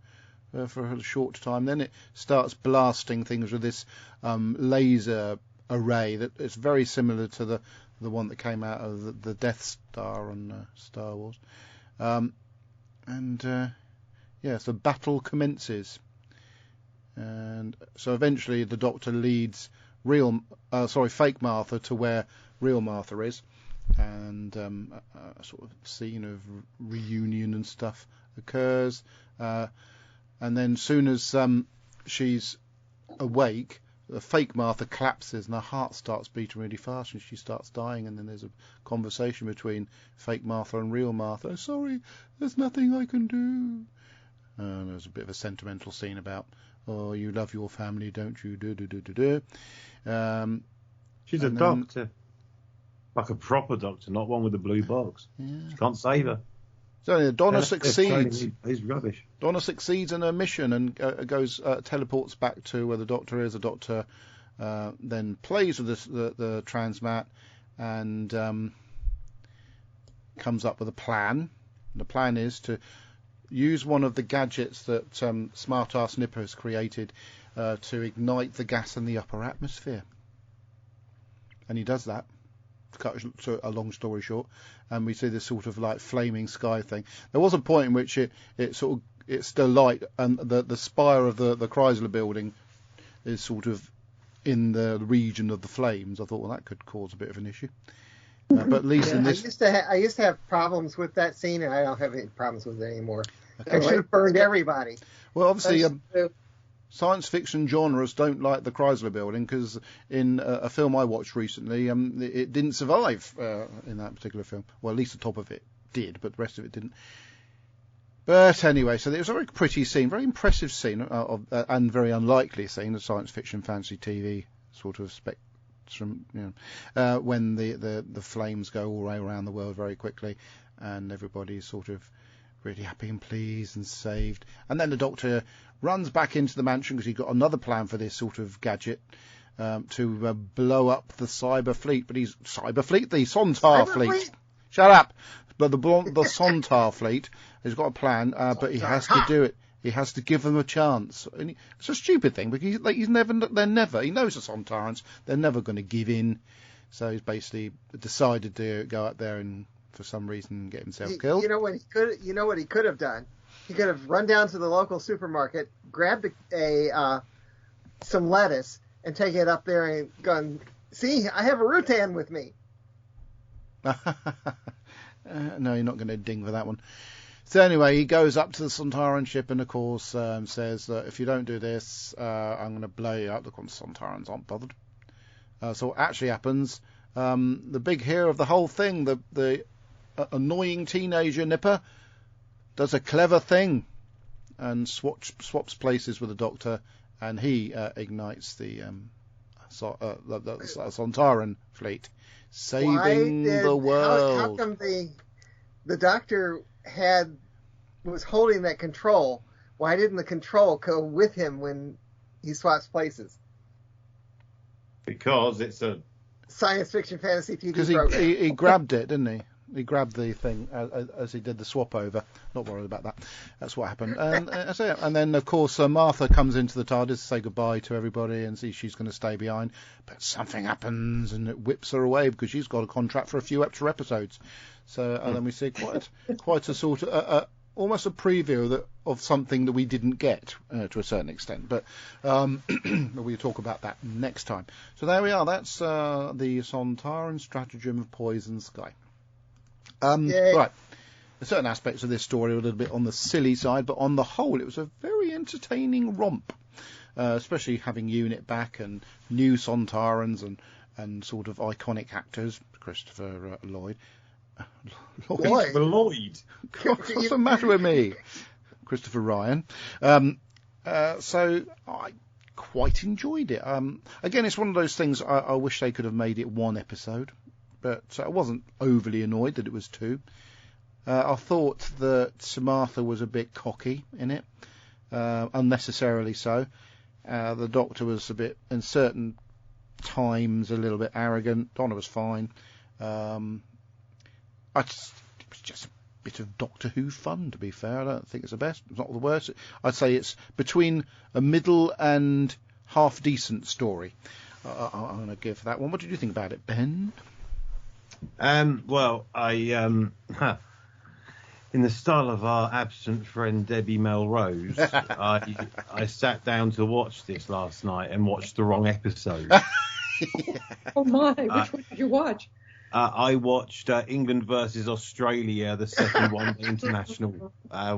Speaker 2: a short time. Then it starts blasting things with this laser array that is very similar to the one that came out of the Death Star on Star Wars. So battle commences. And so eventually the Doctor leads fake Martha to where real Martha is. And a sort of scene of reunion and stuff occurs. And then soon as she's awake, the fake Martha collapses and her heart starts beating really fast and she starts dying, and then there's a conversation between fake Martha and real Martha. Sorry, there's nothing I can do. There's a bit of a sentimental scene about, oh, you love your family, don't you?
Speaker 3: She's a doctor. Like a proper doctor, not one with a blue box. Yeah. She can't save her.
Speaker 2: So Donna succeeds.
Speaker 3: He's rubbish.
Speaker 2: Donna succeeds in her mission and teleports back to where the Doctor is. The Doctor then plays with the transmat and comes up with a plan. The plan is to use one of the gadgets that Smart-Ass Nipper has created to ignite the gas in the upper atmosphere. And he does that. Cut a long story short, and we see this sort of like flaming sky thing. There was a point in which it's still light, and the spire of the Chrysler building is sort of in the region of the flames. I thought, well, that could cause a bit of an issue. But at least in this,
Speaker 4: I used to have problems with that scene, and I don't have any problems with it anymore. I should have burned everybody.
Speaker 2: Well, obviously, science fiction genres don't like the Chrysler building, because in a film I watched recently, it didn't survive in that particular film. Well, at least the top of it did, but the rest of it didn't. But anyway, so it was a very pretty scene, very impressive scene, and very unlikely scene of science fiction, fantasy TV sort of spectrum, when the flames go all around the world very quickly, and everybody's sort of really happy and pleased and saved. And then the Doctor runs back into the mansion because he's got another plan for this sort of gadget to blow up the cyber fleet. But the Sontar fleet. Shut up. But the Sontar fleet has got a plan, but he has to do it. He has to give them a chance. And it's a stupid thing because he knows the Sontarans. They're never going to give in. So he's basically decided to go out there and, for some reason, get himself killed.
Speaker 4: You know what he could have done? He could have run down to the local supermarket, grabbed some lettuce, and taken it up there and gone, see, I have a Rutan with me.
Speaker 2: No, you're not going to ding for that one. So anyway, he goes up to the Sontaran ship and, of course, says that if you don't do this, I'm going to blow you up. The Sontarans aren't bothered. So what actually happens, the big hero of the whole thing, the annoying teenager Nipper, does a clever thing and swaps places with the Doctor, and he ignites the Sontaran fleet, saving the world.
Speaker 4: How come the Doctor was holding that control? Why didn't the control go with him when he swaps places?
Speaker 3: Because it's a
Speaker 4: science fiction fantasy TV
Speaker 2: program. Because he grabbed it, didn't he? He grabbed the thing as he did the swap over. Not worried about that. That's what happened. And then, of course, Martha comes into the TARDIS to say goodbye to everybody and see she's going to stay behind. But something happens and it whips her away because she's got a contract for a few extra episodes. So and then we see quite a sort of almost a preview of something that we didn't get to a certain extent. But we'll talk about that next time. So there we are. That's the Sontaran Stratagem of Poison Sky. Right. Certain aspects of this story are a little bit on the silly side, but on the whole, it was a very entertaining romp, especially having Unit back and new Sontarans and sort of iconic actors. Christopher Lloyd.
Speaker 3: Christopher Lloyd?
Speaker 2: What's the matter with me? Christopher Ryan. So I quite enjoyed it. Again, it's one of those things I wish they could have made it one episode. But I wasn't overly annoyed that it was two. I thought that Martha was a bit cocky in it, unnecessarily so. The Doctor was a bit, in certain times, a little bit arrogant. Donna was fine. It was just a bit of Doctor Who fun, to be fair. I don't think it's the best. It's not the worst. I'd say it's between a middle and half-decent story. I'm going to give that one. What did you think about it, Ben?
Speaker 3: Well, in the style of our absent friend Debbie Melrose, I sat down to watch this last night and watched the wrong episode.
Speaker 5: Oh my! Which one did you watch?
Speaker 3: I watched England versus Australia, the second one, the international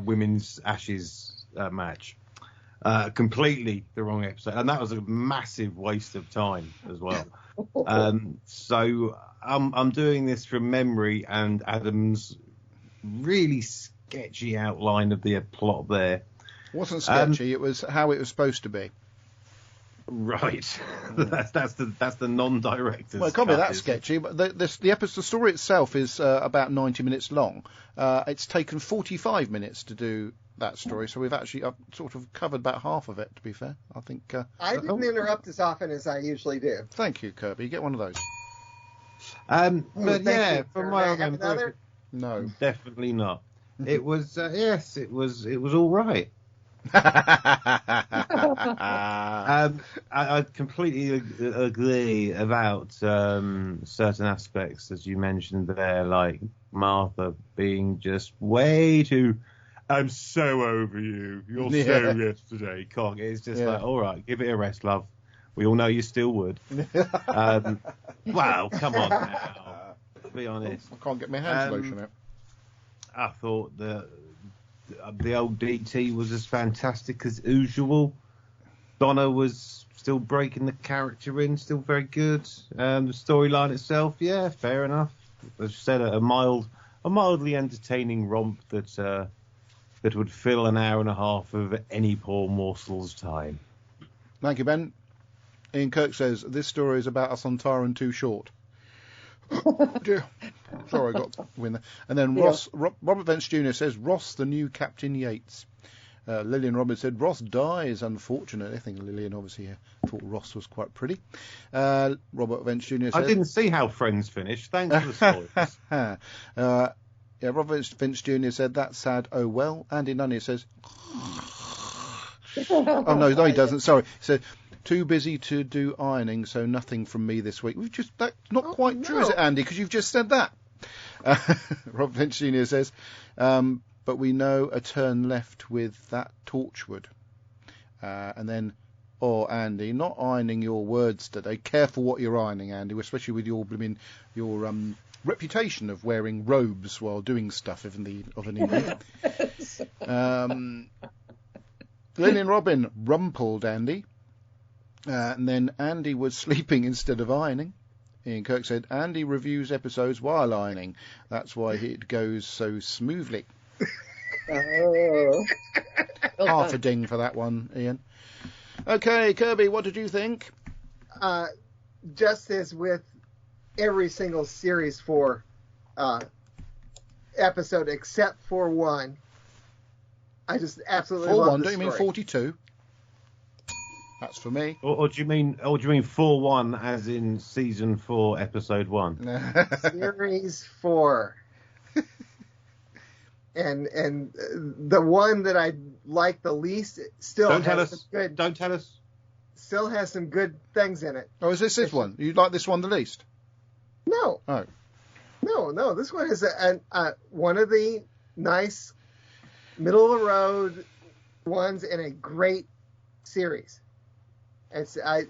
Speaker 3: women's Ashes match. Completely the wrong episode, and that was a massive waste of time as well. So I'm doing this from memory and Adam's really sketchy outline of the plot there.
Speaker 2: It wasn't sketchy. It was how it was supposed to be.
Speaker 3: Right. that's the non-director's.
Speaker 2: Well, it can't be that sketchy. But the story itself is about 90 minutes long. It's taken 45 minutes to do that story, so I've sort of covered about half of it. To be fair, I think.
Speaker 4: I didn't interrupt as often as I usually do.
Speaker 2: Thank you, Kirby. Get one of those.
Speaker 3: But yeah, from what I remember,
Speaker 2: no,
Speaker 3: definitely not. It was yes, it was all right. I completely agree about certain aspects, as you mentioned there, like Martha being just way too. I'm so over you. You're so yesterday, cock. It's just like, all right, give it a rest, love. We all know you still would. Wow, come on now. Be honest.
Speaker 2: I can't get my hands lotion out.
Speaker 3: I thought the old DT was as fantastic as usual. Donna was still breaking the character in, still very good. The storyline itself, yeah, fair enough. As you said, a mildly entertaining romp that would fill an hour and a half of any poor morsel's time.
Speaker 2: Thank you, Ben. Ian Kirk says, this story is about a Sontaran too short. Dear. Sorry, I got to win there. And then Robert Vance Jr. says, Ross, the new Captain Yates. Lillian Roberts said, Ross dies, unfortunately. I think Lillian obviously thought Ross was quite pretty. Robert Vance Jr. says...
Speaker 3: I didn't see how Friends finished. Thanks for the spoilers.
Speaker 2: Robert Vince Jr. said, that's sad, oh well. Andy Nunny says... oh, no, he doesn't. Sorry. He said, too busy to do ironing, so nothing from me this week. That's not quite true, is it, Andy? Because you've just said that. Rob Finch Jr. says, but we know a turn left with that Torchwood. And then, Andy, not ironing your words today. Careful what you're ironing, Andy, especially with your reputation of wearing robes while doing stuff of an evening. Lynn and Robin rumpled Andy. And then Andy was sleeping instead of ironing. Ian Kirk said, Andy reviews episodes while ironing. That's why it goes so smoothly. Half a ding for that one, Ian. Okay, Kirby, what did you think?
Speaker 4: Just as with every single Series 4 episode except for one, I just absolutely love
Speaker 2: one.
Speaker 4: the
Speaker 2: Don't you mean 42? That's for me.
Speaker 3: Or do you mean 4-1 as in season 4, episode 1?
Speaker 4: Series 4. and the one that I like the least still
Speaker 3: Don't tell us.
Speaker 4: Still has some good things in it.
Speaker 2: Oh, is this one? You like this one the least?
Speaker 4: No.
Speaker 2: Oh.
Speaker 4: No. This one is one of the nice middle of the road ones in a great series. I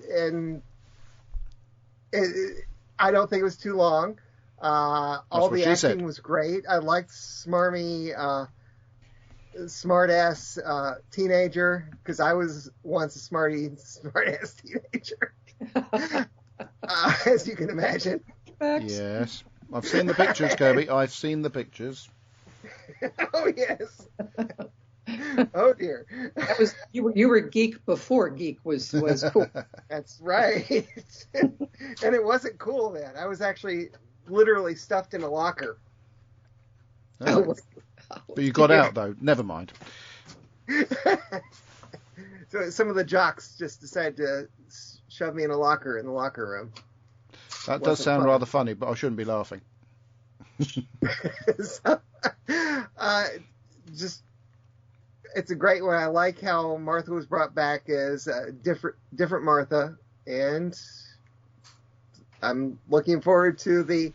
Speaker 4: don't think it was too long. All the acting was great. I liked smarmy, smart-ass teenager, because I was once a smart-ass teenager, as you can imagine.
Speaker 2: Yes. I've seen the pictures, Kirby. I've seen the pictures.
Speaker 4: Oh, yes. Oh dear!
Speaker 5: You were geek before geek was cool.
Speaker 4: That's right. And it wasn't cool then. I was actually literally stuffed in a locker.
Speaker 2: Oh. But you got out though. Never mind.
Speaker 4: So some of the jocks just decided to shove me in a locker in the locker room.
Speaker 2: That does sound rather funny, but I shouldn't be laughing.
Speaker 4: It's a great one. I like how Martha was brought back as a different Martha, and I'm looking forward to the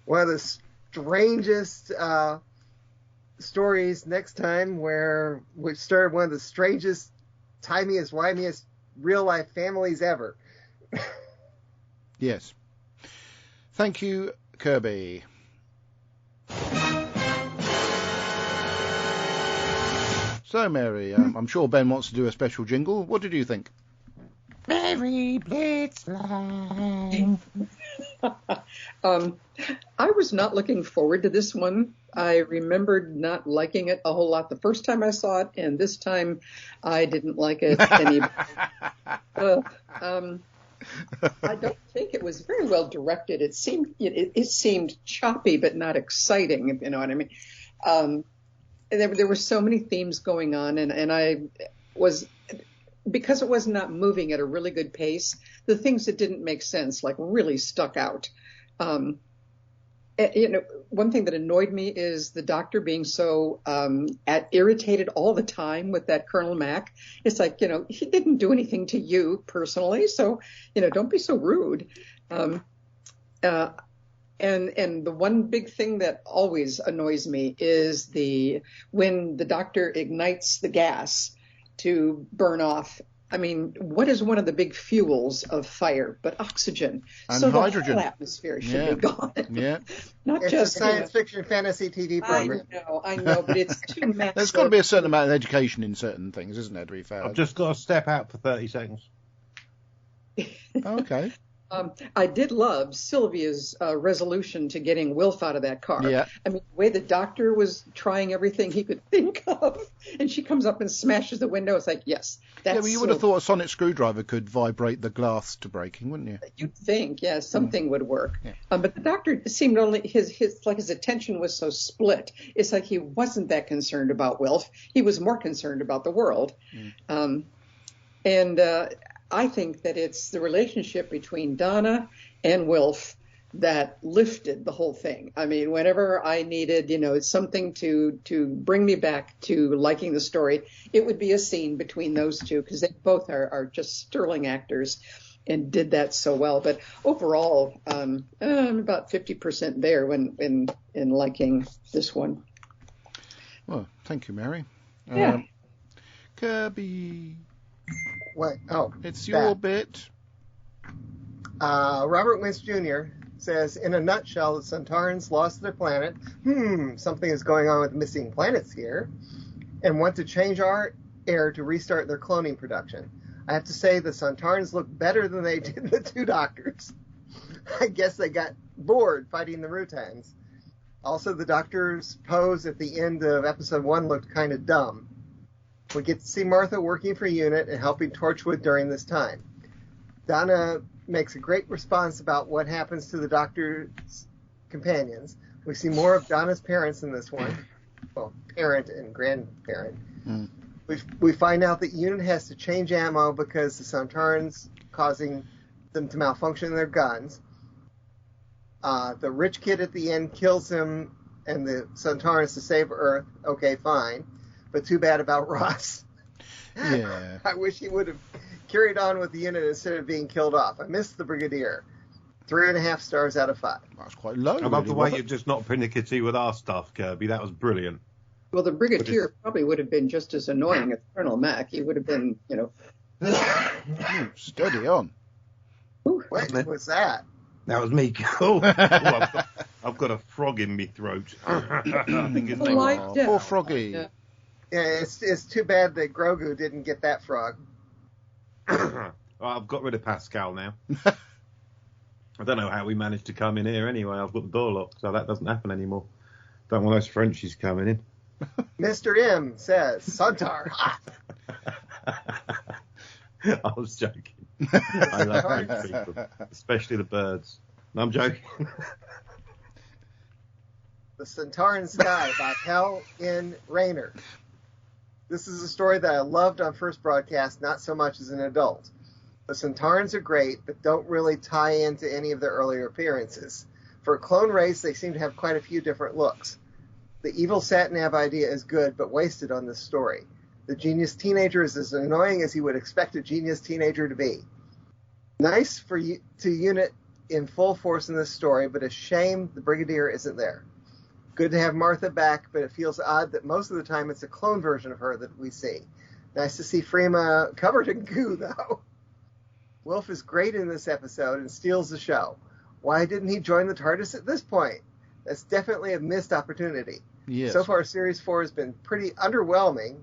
Speaker 4: one of the strangest stories next time, which started one of the strangest, timiest, wimiest real-life families ever.
Speaker 2: Yes. Thank you, Kirby. So, Mary, I'm sure Ben wants to do a special jingle. What did you think?
Speaker 1: Mary Blitzline.
Speaker 5: I was not looking forward to this one. I remembered not liking it a whole lot the first time I saw it, and this time I didn't like it any. I don't think it was very well directed. It seemed choppy, but not exciting, if you know what I mean. There were so many themes going on, and I was, because it was not moving at a really good pace, the things that didn't make sense, like, really stuck out. One thing that annoyed me is the Doctor being so irritated all the time with that Colonel Mac. It's like, he didn't do anything to you personally, so, don't be so rude. And the one big thing that always annoys me is when the Doctor ignites the gas to burn off. I mean, what is one of the big fuels of fire but oxygen?
Speaker 2: And
Speaker 5: so
Speaker 2: hydrogen.
Speaker 5: The whole atmosphere should be gone.
Speaker 2: Yeah.
Speaker 5: Not
Speaker 4: It's
Speaker 5: just
Speaker 4: a science fiction fantasy TV program.
Speaker 5: I know, but it's too massive.
Speaker 2: There's got to be a certain amount of education in certain things, isn't there, to be fair?
Speaker 3: I've just got to step out for 30 seconds.
Speaker 2: Okay.
Speaker 5: I did love Sylvia's resolution to getting Wilf out of that car.
Speaker 2: Yeah.
Speaker 5: I mean, the way the Doctor was trying everything he could think of, and she comes up and smashes the window. It's like, yes, that's.
Speaker 2: Yeah, well, you would have thought a sonic screwdriver could vibrate the glass to breaking, wouldn't you?
Speaker 5: You'd think, yeah, something would work.
Speaker 2: Yeah.
Speaker 5: But the Doctor seemed only his attention was so split. It's like he wasn't that concerned about Wilf. He was more concerned about the world. I think that it's the relationship between Donna and Wilf that lifted the whole thing. I mean, whenever I needed, something to bring me back to liking the story, it would be a scene between those two, because they both are just sterling actors and did that so well. But overall, I'm about 50% there in liking this one.
Speaker 2: Well, thank you, Mary.
Speaker 5: Yeah.
Speaker 2: Kirby.
Speaker 4: What? Oh,
Speaker 2: It's your bit.
Speaker 4: Robert Wentz Jr. says, in a nutshell, the Sontarans lost their planet. Something is going on with missing planets here, and want to change our air to restart their cloning production. I have to say, the Sontarans look better than they did the two Doctors. I guess they got bored fighting the Rutans. Also, the Doctor's pose at the end of episode 1 looked kind of dumb. We get to see Martha working for UNIT and helping Torchwood during this time. Donna makes a great response about what happens to the Doctor's companions. We see more of Donna's parents in this one. Well, parent and grandparent. We find out that UNIT has to change ammo because the Sontarans causing them to malfunction in their guns. The rich kid at the end kills him and the Sontarans to save Earth. Okay, fine. But too bad about Ross.
Speaker 2: Yeah.
Speaker 4: I wish he would have carried on with the unit instead of being killed off. I missed the Brigadier. 3.5 stars out of 5.
Speaker 2: That's quite low.
Speaker 3: I love the way you're just not finicky with our stuff, Kirby. That was brilliant.
Speaker 5: Well, the Brigadier probably would have been just as annoying as Colonel Mac. He would have been,
Speaker 2: Steady on.
Speaker 4: What was that?
Speaker 3: That was me. I've got a frog in my throat. I think his name was...
Speaker 2: Poor Froggy.
Speaker 5: Yeah.
Speaker 4: Yeah, it's too bad that Grogu didn't get that frog.
Speaker 3: Well, I've got rid of Pascal now. I don't know how we managed to come in here anyway. I've got the door locked, so that doesn't happen anymore. Don't want those Frenchies coming in.
Speaker 4: Mr. M says, Sontar.
Speaker 3: I was joking. I love those people, especially the birds. No, I'm joking.
Speaker 4: The Sontaran Sky by Hell in Rayner. This is a story that I loved on first broadcast, not so much as an adult. The Sontarans are great, but don't really tie into any of their earlier appearances. For a clone race, they seem to have quite a few different looks. The evil sat-nav idea is good, but wasted on this story. The genius teenager is as annoying as you would expect a genius teenager to be. Nice to UNIT in full force in this story, but a shame the Brigadier isn't there. Good to have Martha back, but it feels odd that most of the time it's a clone version of her that we see. Nice to see Freema covered in goo, though. Wilf is great in this episode and steals the show. Why didn't he join the TARDIS at this point? That's definitely a missed opportunity.
Speaker 2: Yes.
Speaker 4: So far, Series 4 has been pretty underwhelming,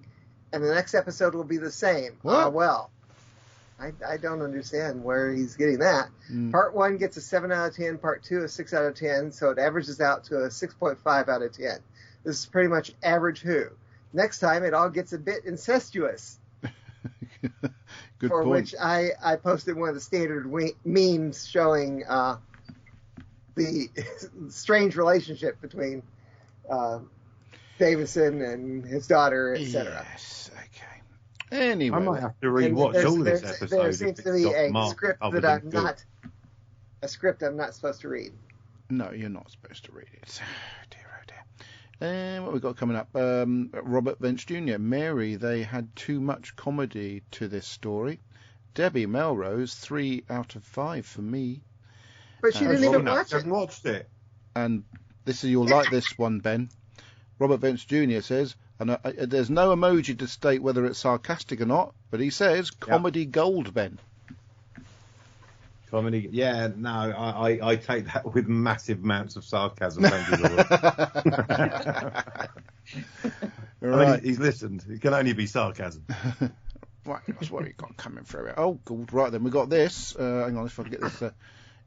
Speaker 4: and the next episode will be the same.
Speaker 2: What?
Speaker 4: I don't understand where he's getting that. Part 1 gets a 7 out of 10, Part 2 a 6 out of 10, so it averages out to a 6.5 out of 10. This is pretty much average Who. Next time, it all gets a bit incestuous.
Speaker 2: Good
Speaker 4: for
Speaker 2: point.
Speaker 4: Which I posted one of the standard memes showing the strange relationship between Davison and his daughter, etc.
Speaker 2: Yes, okay. Anyway.
Speaker 3: I might have to rewatch all this episode.
Speaker 4: There seems to be a script that I'm not supposed to read.
Speaker 2: No, you're not supposed to read it. Oh dear, oh dear. And what we've got coming up, Robert Bench Jr., Mary, they had too much comedy to this story. Debbie Melrose, 3 out of 5 for me.
Speaker 4: But she didn't even watch it.
Speaker 3: I haven't watched it.
Speaker 2: And you'll like this one, Ben. Robert Bench Jr. says, and there's no emoji to state whether it's sarcastic or not, but he says, comedy gold, Ben.
Speaker 3: Comedy, yeah, no, I take that with massive amounts of sarcasm. Thank you, Lord.
Speaker 2: Right.
Speaker 3: I mean, he's listened. It can only be sarcasm.
Speaker 2: Right, that's what we got coming through. Oh, good. Right, then we got this. Hang on, if I can get this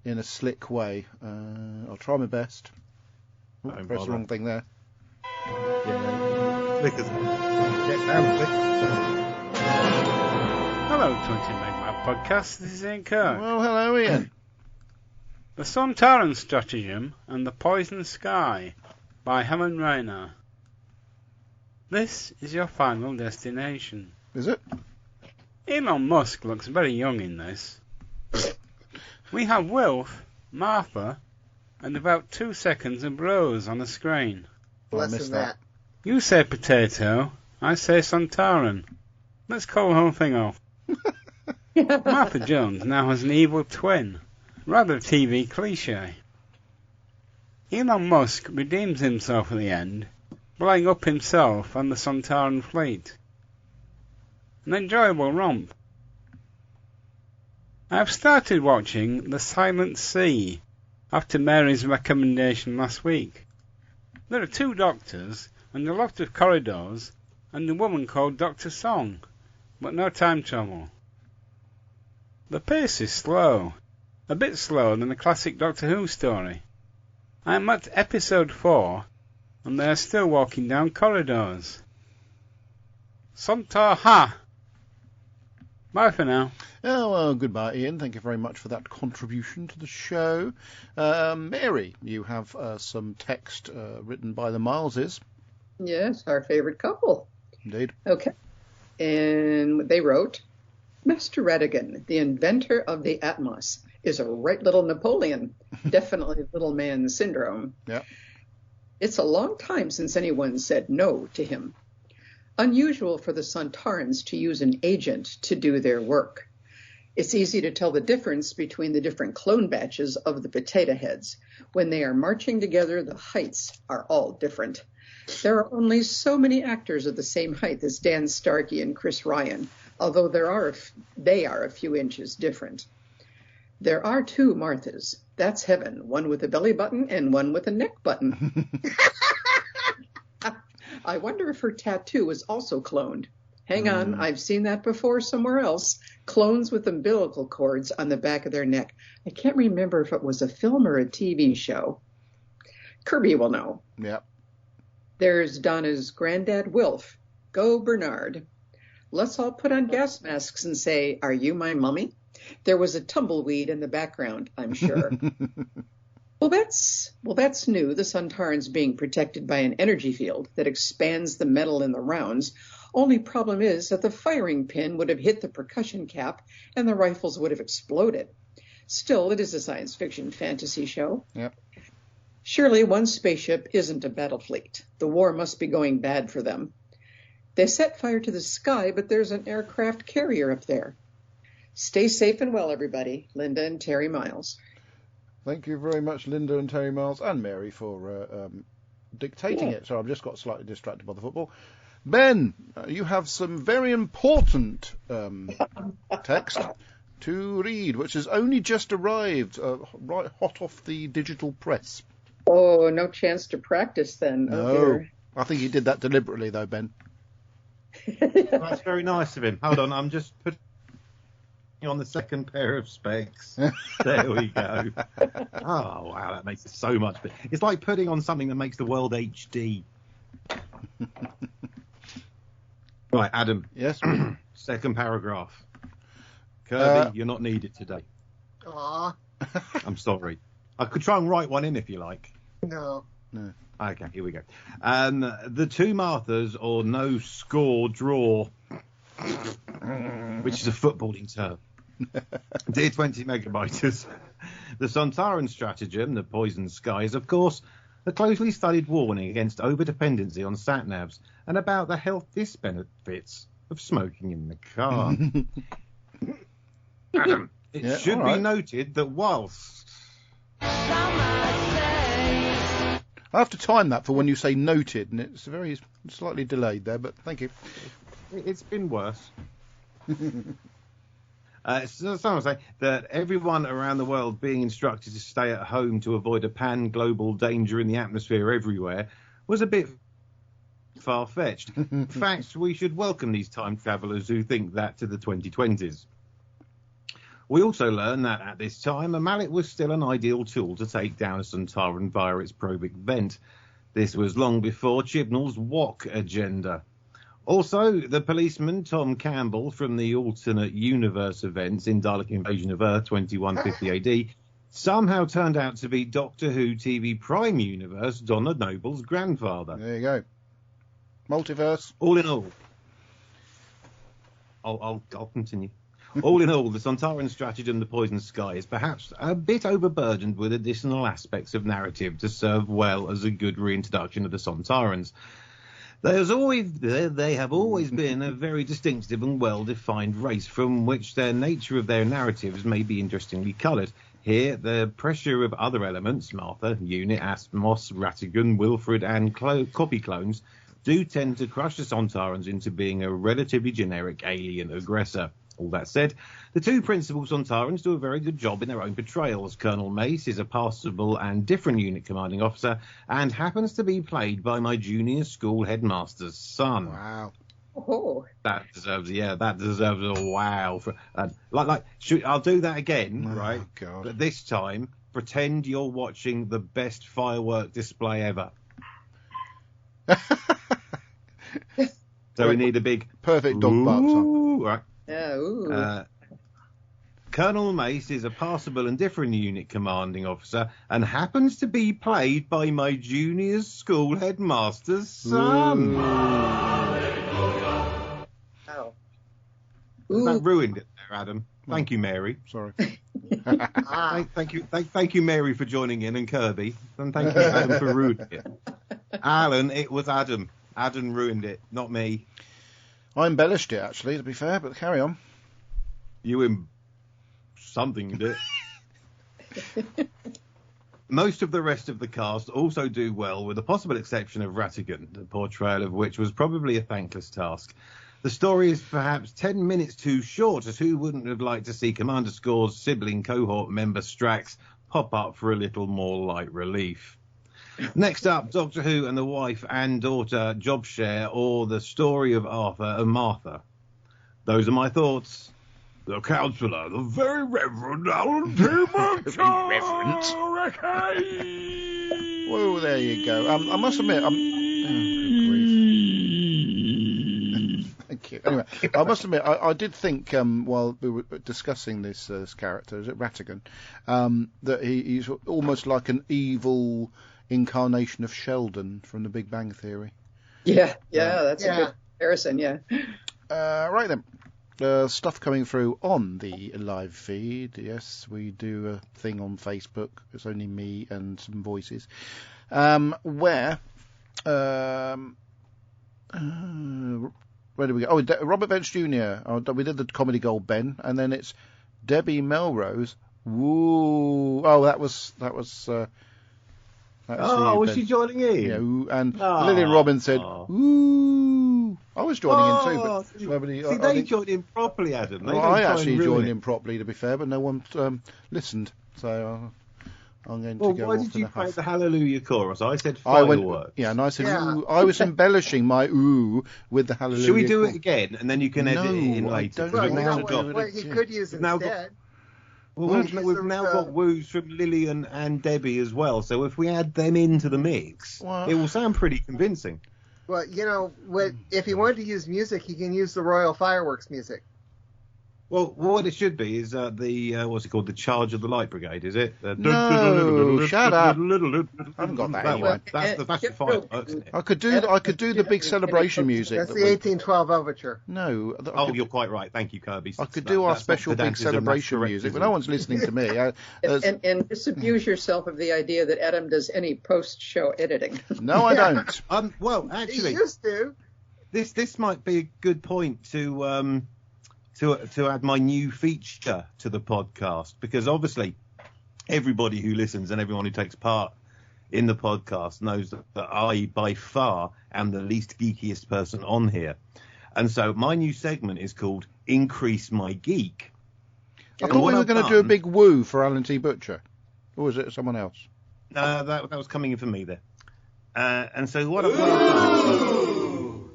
Speaker 2: in a slick way. I'll try my best. Ooh, press the wrong thing there.
Speaker 3: Yeah. Slick as get down, slick.
Speaker 6: Hello, 20 Megabit Podcast. This is Ian Kirk.
Speaker 2: Well, hello, Ian.
Speaker 6: The Sontaran Stratagem and the Poison Sky by Helen Rayner. This is your final destination.
Speaker 2: Is it?
Speaker 6: Elon Musk looks very young in this. We have Wilf, Martha, and about 2 seconds of Rose on the screen.
Speaker 4: Less than that.
Speaker 6: You say potato, I say Sontaran. Let's call the whole thing off. Martha Jones now has an evil twin. Rather a TV cliche. Elon Musk redeems himself at the end, blowing up himself and the Sontaran fleet. An enjoyable romp. I have started watching The Silent Sea after Mary's recommendation last week. There are 2 doctors and a lot of corridors and a woman called Dr. Song, but no time travel. The pace is slow, a bit slower than a classic Doctor Who story. I am at episode 4 and they are still walking down corridors. Sontar ha! Bye for now.
Speaker 2: Oh, well, goodbye, Ian. Thank you very much for that contribution to the show. Mary, you have some text written by the Mileses.
Speaker 5: Yes, our favorite couple.
Speaker 2: Indeed.
Speaker 5: Okay. And they wrote, Master Radigan, the inventor of the Atmos, is a right little Napoleon. Definitely little man syndrome.
Speaker 2: Yeah.
Speaker 5: It's a long time since anyone said no to him. Unusual for the Santorans to use an agent to do their work. It's easy to tell the difference between the different clone batches of the potato heads. When they are marching together, the heights are all different. There are only so many actors of the same height as Dan Starkey and Chris Ryan, although they are a few inches different. There are 2 Marthas. That's heaven, one with a belly button and one with a neck button. I wonder if her tattoo was also cloned. Hang on, I've seen that before somewhere else. Clones with umbilical cords on the back of their neck. I can't remember if it was a film or a TV show. Kirby will know.
Speaker 2: Yep.
Speaker 5: There's Donna's granddad, Wilf. Go, Bernard. Let's all put on gas masks and say, are you my mummy? There was a tumbleweed in the background, I'm sure. Well, that's new, the Sontarans being protected by an energy field that expands the metal in the rounds. Only problem is that the firing pin would have hit the percussion cap and the rifles would have exploded. Still, it is a science fiction fantasy show.
Speaker 2: Yep.
Speaker 5: Surely one spaceship isn't a battle fleet. The war must be going bad for them. They set fire to the sky, but there's an aircraft carrier up there. Stay safe and well, everybody. Linda and Terry Miles.
Speaker 2: Thank you very much, Linda and Terry Miles and Mary, for dictating it. So I've just got slightly distracted by the football. Ben, you have some very important text to read, which has only just arrived, right hot off the digital press.
Speaker 5: Oh, no chance to practice then.
Speaker 2: No,
Speaker 5: Oh, dear.
Speaker 2: I think he did that deliberately, though, Ben.
Speaker 3: That's very nice of him. Hold on, I'm just putting on the second pair of specs. There we go. Oh, wow, that makes it so much better. It's like putting on something that makes the world HD. Right, Adam.
Speaker 2: Yes?
Speaker 3: Second paragraph. Kirby, you're not needed today.
Speaker 4: Aw,
Speaker 3: I'm sorry. I could try and write one in if you like.
Speaker 4: no.
Speaker 3: Okay, here we go. The two Marthas, or no score draw, which is a footballing term. Dear 20 megabytes, the Sontaran Stratagem, the Poison Sky, is, of course, a closely studied warning against over-dependency on sat-navs and about the health disbenefits of smoking in the car. Adam, it should be noted that whilst...
Speaker 2: I have to time that for when you say noted, and it's very slightly delayed there, but thank you.
Speaker 3: It's been worse. So someone say that everyone around the world being instructed to stay at home to avoid a pan-global danger in the atmosphere everywhere was a bit far-fetched. In fact, we should welcome these time travellers who think that to the 2020s. We also learn that at this time, a mallet was still an ideal tool to take down a Sontaran via its probic vent. This was long before Chibnall's WOC agenda. Also, the policeman Tom Campbell from the alternate universe events in Dalek Invasion of Earth 2150 AD somehow turned out to be Doctor Who TV Prime Universe Donald Noble's grandfather.
Speaker 2: There you go. Multiverse.
Speaker 3: All in all, I'll continue. All in all, the Sontaran Stratagem, the Poison Sky, is perhaps a bit overburdened with additional aspects of narrative to serve well as a good reintroduction of the Sontarans. They have always been a very distinctive and well-defined race from which the nature of their narratives may be interestingly coloured. Here, the pressure of other elements, Martha, Unit, Asmos, Ratigan, Wilfred and copy clones, do tend to crush the Sontarans into being a relatively generic alien aggressor. All that said, the two principal Sontarans do a very good job in their own portrayals. Colonel Mace is a passable and different unit commanding officer and happens to be played by my junior school headmaster's son.
Speaker 2: Wow.
Speaker 5: Oh.
Speaker 3: That deserves a wow. I'll do that again, right?
Speaker 2: God.
Speaker 3: But this time, pretend you're watching the best firework display ever. So we need a big...
Speaker 2: Perfect dog bark song.
Speaker 3: Right.
Speaker 5: Yeah, ooh.
Speaker 3: Colonel Mace is a passable and different unit commanding officer and happens to be played by my junior school headmaster's son.
Speaker 5: Wow.
Speaker 3: That ruined it there, Adam. Thank you, Mary.
Speaker 2: Sorry.
Speaker 3: Thank you, Mary, for joining in, and Kirby. And thank you, Adam, for ruining it. Alan, it was Adam. Adam ruined it, not me.
Speaker 2: I embellished it, actually, to be fair, but carry on.
Speaker 3: You something did. Most of the rest of the cast also do well, with the possible exception of Ratigan, the portrayal of which was probably a thankless task. The story is perhaps 10 minutes too short, as who wouldn't have liked to see Commander Score's sibling cohort member Strax pop up for a little more light relief. Next up, Doctor Who and the wife and daughter job share, or the story of Arthur and Martha. Those are my thoughts. The counsellor, the very Reverend Alan T.
Speaker 1: Reverend.
Speaker 2: Whoa, there you go. I must admit, good grief. Thank you. Anyway, I must admit, I did think while we were discussing this character, is it Ratigan, that he's almost like an evil incarnation of Sheldon from The Big Bang Theory.
Speaker 5: Yeah, that's a good comparison, yeah.
Speaker 2: Right then. Stuff coming through on the live feed. Yes, we do a thing on Facebook. It's only me and some voices. Where where do we go? Oh, Robert Vance Jr. We did the Comedy Gold Ben, and then it's Debbie Melrose Woo! Oh, that was.
Speaker 3: Was she joining in?
Speaker 2: Yeah, and Lillian Robbins said, "Woo!" I was joining in too, but nobody.
Speaker 3: They joined in properly, Adam.
Speaker 2: I actually joined in properly, to be fair, but no one listened. So I'm going to go.
Speaker 3: Why did you play the Hallelujah chorus? I said
Speaker 2: fireworks.
Speaker 3: fireworks.
Speaker 2: And I said, ooh. I was embellishing my ooh with the Hallelujah.
Speaker 3: Should we do it again, and then you can edit it in later?
Speaker 4: He could use instead.
Speaker 3: We've now got woos from Lillian and Debbie as well, so if we add them into the mix, it will sound pretty convincing.
Speaker 4: Well, if he wanted to use music, he can use the Royal Fireworks music.
Speaker 3: Well, what it should be is what's it called? The Charge of the Light Brigade, is it?
Speaker 2: No, shut up. I haven't got that anyway.
Speaker 3: That's the fireworks.
Speaker 2: I could do the big celebration music.
Speaker 4: That's the 1812 overture.
Speaker 2: No.
Speaker 3: You're quite right. Thank you, Kirby.
Speaker 2: I could do our special big celebration music, but no one's listening to me.
Speaker 5: And disabuse yourself of the idea that Adam does any post-show editing.
Speaker 2: No, I don't.
Speaker 3: Well, actually,
Speaker 4: he used to.
Speaker 3: This might be a good point to add my new feature to the podcast, because obviously everybody who listens and everyone who takes part in the podcast knows that I by far am the least geekiest person on here, and so my new segment is called Increase My Geek.
Speaker 2: I thought we were going to do a big woo for Alan T. Butcher, or was it someone else?
Speaker 3: That was coming in for me there, and so what I've done.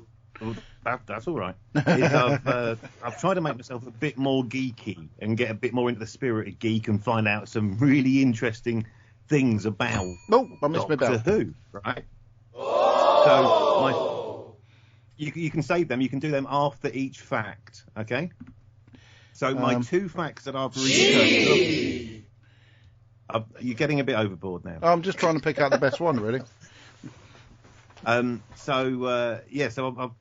Speaker 3: That's all right. I've tried to make myself a bit more geeky and get a bit more into the spirit of geek and find out some really interesting things about
Speaker 2: I missed my bell.
Speaker 3: Doctor Who, right? So you can save them. You can do them after each fact, okay? So my two facts that I've researched. You're getting a bit overboard now.
Speaker 2: I'm just trying to pick out the best one, really.
Speaker 3: So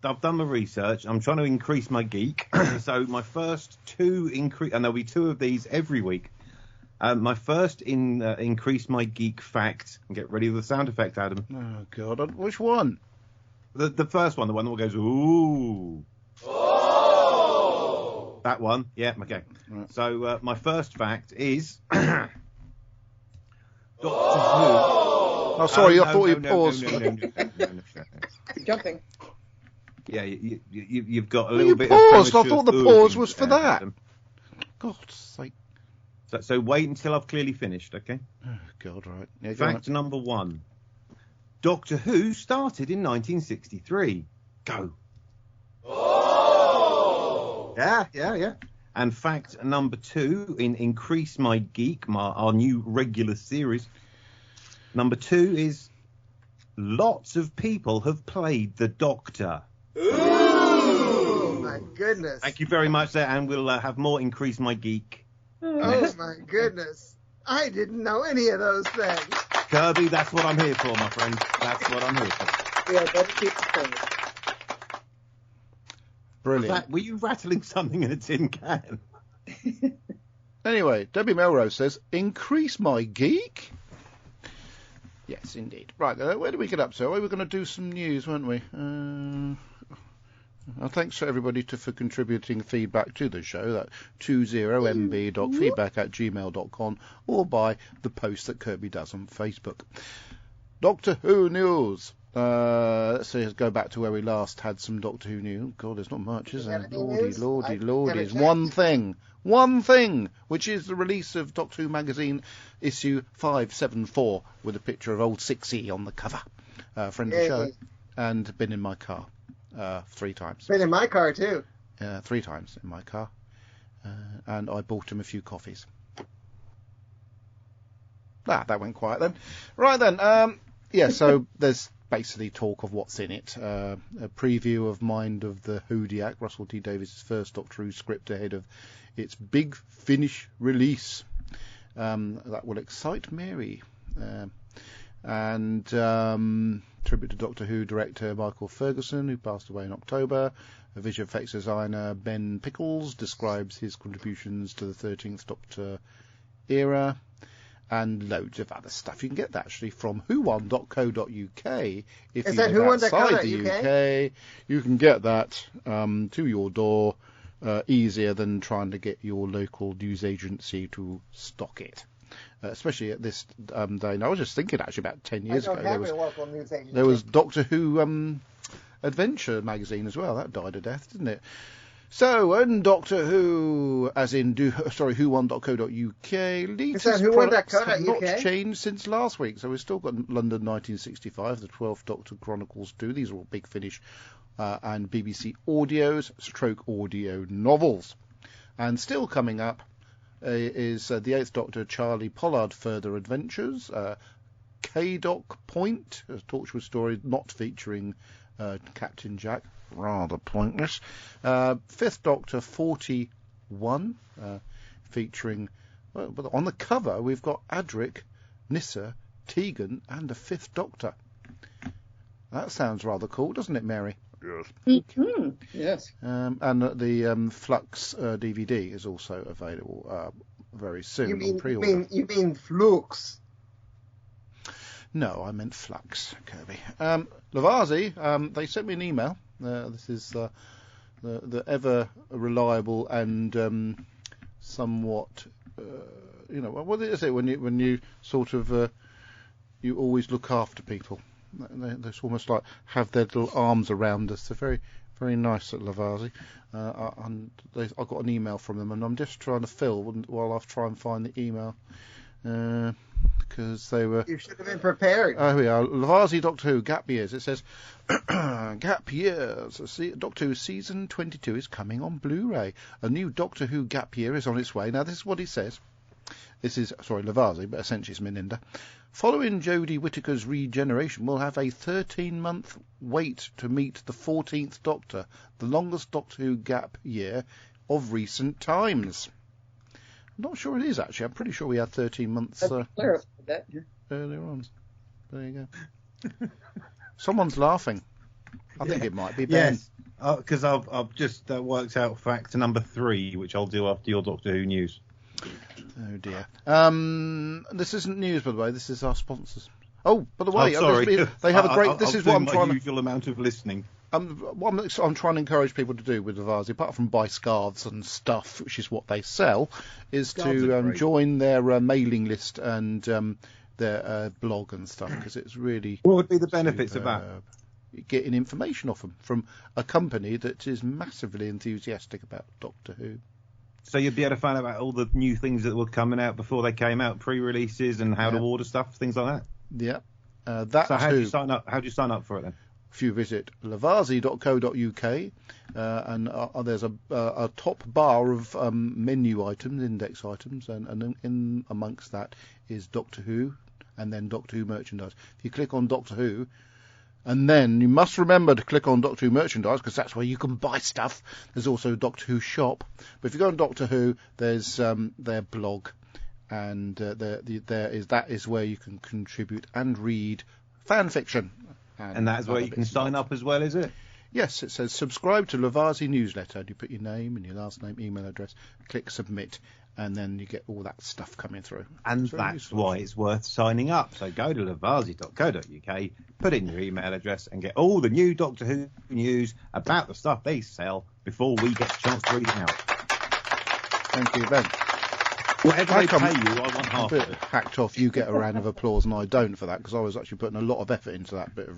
Speaker 3: I've done my research. I'm trying to increase my geek. So my first two and there'll be two of these every week. My first increase my geek fact. Get ready with the sound effect, Adam.
Speaker 2: Oh God, which one?
Speaker 3: The first one, the one that goes ooh. Oh! That one, yeah, okay. Right. So my first fact is Doctor Who.
Speaker 2: Oh, sorry, I thought you paused.
Speaker 3: No.
Speaker 5: Jumping.
Speaker 3: Yeah, you've got a little bit
Speaker 2: paused.
Speaker 3: of...
Speaker 2: I thought the pause was for that. God's sake.
Speaker 3: So wait until I've clearly finished, okay?
Speaker 2: Oh, God, right. Yeah,
Speaker 3: fact number one. Doctor Who started in 1963. Go. Oh! Yeah. And fact number two, in Increase My Geek, our new regular series... Number two is lots of people have played the Doctor.
Speaker 4: Oh, my goodness.
Speaker 3: Thank you very much there, and we'll have more Increase My Geek.
Speaker 4: Oh, my goodness. I didn't know any of those things.
Speaker 3: Kirby, that's what I'm here for, my friend. That's what I'm here for.
Speaker 5: Yeah, better keep it clean.
Speaker 2: Brilliant.
Speaker 3: Were you rattling something in a tin can?
Speaker 2: Anyway, Debbie Melrose says, Increase My Geek? Yes, indeed. Right, where do we get up to? We were going to do some news, weren't we? Thanks to everybody for contributing feedback to the show, that 20mb.feedback@gmail.com, or by the post that Kirby does on Facebook. Doctor Who news. Let's see, let's go back to where we last had some Doctor Who news. God, there's not much, is there? Lordy. There's one thing, which is the release of Doctor Who magazine issue 574 with a picture of old 6E on the cover. Friend of the show, and been in my car 3 times.
Speaker 4: Been in my car too.
Speaker 2: 3 times in my car, and I bought him a few coffees. That went quiet then. Right then, so there's basically talk of what's in it. A preview of Mind of the Hoodiac, Russell T Davies' first Doctor Who script ahead of its big finish release. That will excite Mary. And tribute to Doctor Who director Michael Ferguson, who passed away in October. A visual effects designer Ben Pickles describes his contributions to the 13th Doctor era. And loads of other stuff. You can get that actually from whone.co.uk. If you live outside the UK, you can get that to your door easier than trying to get your local news agency to stock it. Especially at this day. And I was just thinking, actually, about 10 years ago, there was Doctor Who Adventure magazine as well. That died a death, didn't it? So, and Doctor Who, as in who1.co.uk, latest products have not changed since last week. So we've still got London 1965, the 12th Doctor Chronicles 2. These are all Big Finish and BBC Audios, stroke audio novels. And still coming up is the 8th Doctor Charlie Pollard Further Adventures, K-Doc Point, a Torchwood story not featuring Captain Jack, rather pointless. 5th Doctor 41, featuring, well, but on the cover we've got Adric, Nyssa, Tegan and the 5th Doctor. That sounds rather cool, doesn't it, Mary?
Speaker 5: Yes. Mm-hmm. Yes.
Speaker 2: And the Flux DVD is also available very soon on pre-order.
Speaker 4: You mean Flux?
Speaker 2: No, I meant Flux, Kirby. Lavazi, they sent me an email. This is the ever reliable and somewhat, what is it when you sort of you always look after people. They're almost like have their little arms around us. They're very, very nice at Lavazi. And I got an email from them, and I'm just trying to fill while I try and find the email. Because they were...
Speaker 4: You should have been prepared.
Speaker 2: Oh, here we are. Lavazi Doctor Who Gap Years. It says, Gap Years. Doctor Who Season 22 is coming on Blu-ray. A new Doctor Who Gap Year is on its way. Now, this is what he says. This is, Lavazi, but essentially it's Meninda. Following Jodie Whittaker's regeneration, we'll have a 13-month wait to meet the 14th Doctor, the longest Doctor Who Gap Year of recent times. I'm not sure it is, actually. I'm pretty sure we had 13 months
Speaker 5: clarified that.
Speaker 2: earlier on. There you go. Someone's laughing. I think it might be Ben.
Speaker 3: Yes, because I've just worked out fact number 3, which I'll do after your Doctor Who news.
Speaker 2: Oh, dear. This isn't news, by the way. This is our sponsors. Oh, by the way,
Speaker 3: sorry.
Speaker 2: They have a great...
Speaker 3: I'll
Speaker 2: this is what I'm trying to...
Speaker 3: usual amount of listening.
Speaker 2: What I'm trying to encourage people to do with Lavazi, apart from buy scarves and stuff, which is what they sell, is to join their mailing list and their blog and stuff, because it's really...
Speaker 3: What would be the benefits of that?
Speaker 2: Getting information off them from a company that is massively enthusiastic about Doctor Who.
Speaker 3: So you'd be able to find out about all the new things that were coming out before they came out, pre-releases and how to order stuff, things like that?
Speaker 2: Yeah.
Speaker 3: So how do you sign up? How do you sign up for it then?
Speaker 2: If you visit lavazi.co.uk and there's a top bar of menu items, index items, and in amongst that is Doctor Who and then Doctor Who merchandise. If you click on Doctor Who, and then you must remember to click on Doctor Who merchandise, because that's where you can buy stuff. There's also Doctor Who shop. But if you go on Doctor Who, there's their blog, and that is where you can contribute and read fan fiction.
Speaker 3: And that's where you can sign up as well, is it?
Speaker 2: Yes, it says subscribe to Lavazi newsletter. You put your name and your last name, email address, click submit, and then you get all that stuff coming through.
Speaker 3: And that's why it's worth signing up. So go to lavazi.co.uk, put in your email address, and get all the new Doctor Who news about the stuff they sell before we get a chance to read it out.
Speaker 2: Thank you, Ben.
Speaker 3: Whatever they pay you, I want half of it.
Speaker 2: Hacked off, you get a round of applause, and I don't for that, because I was actually putting a lot of effort into that bit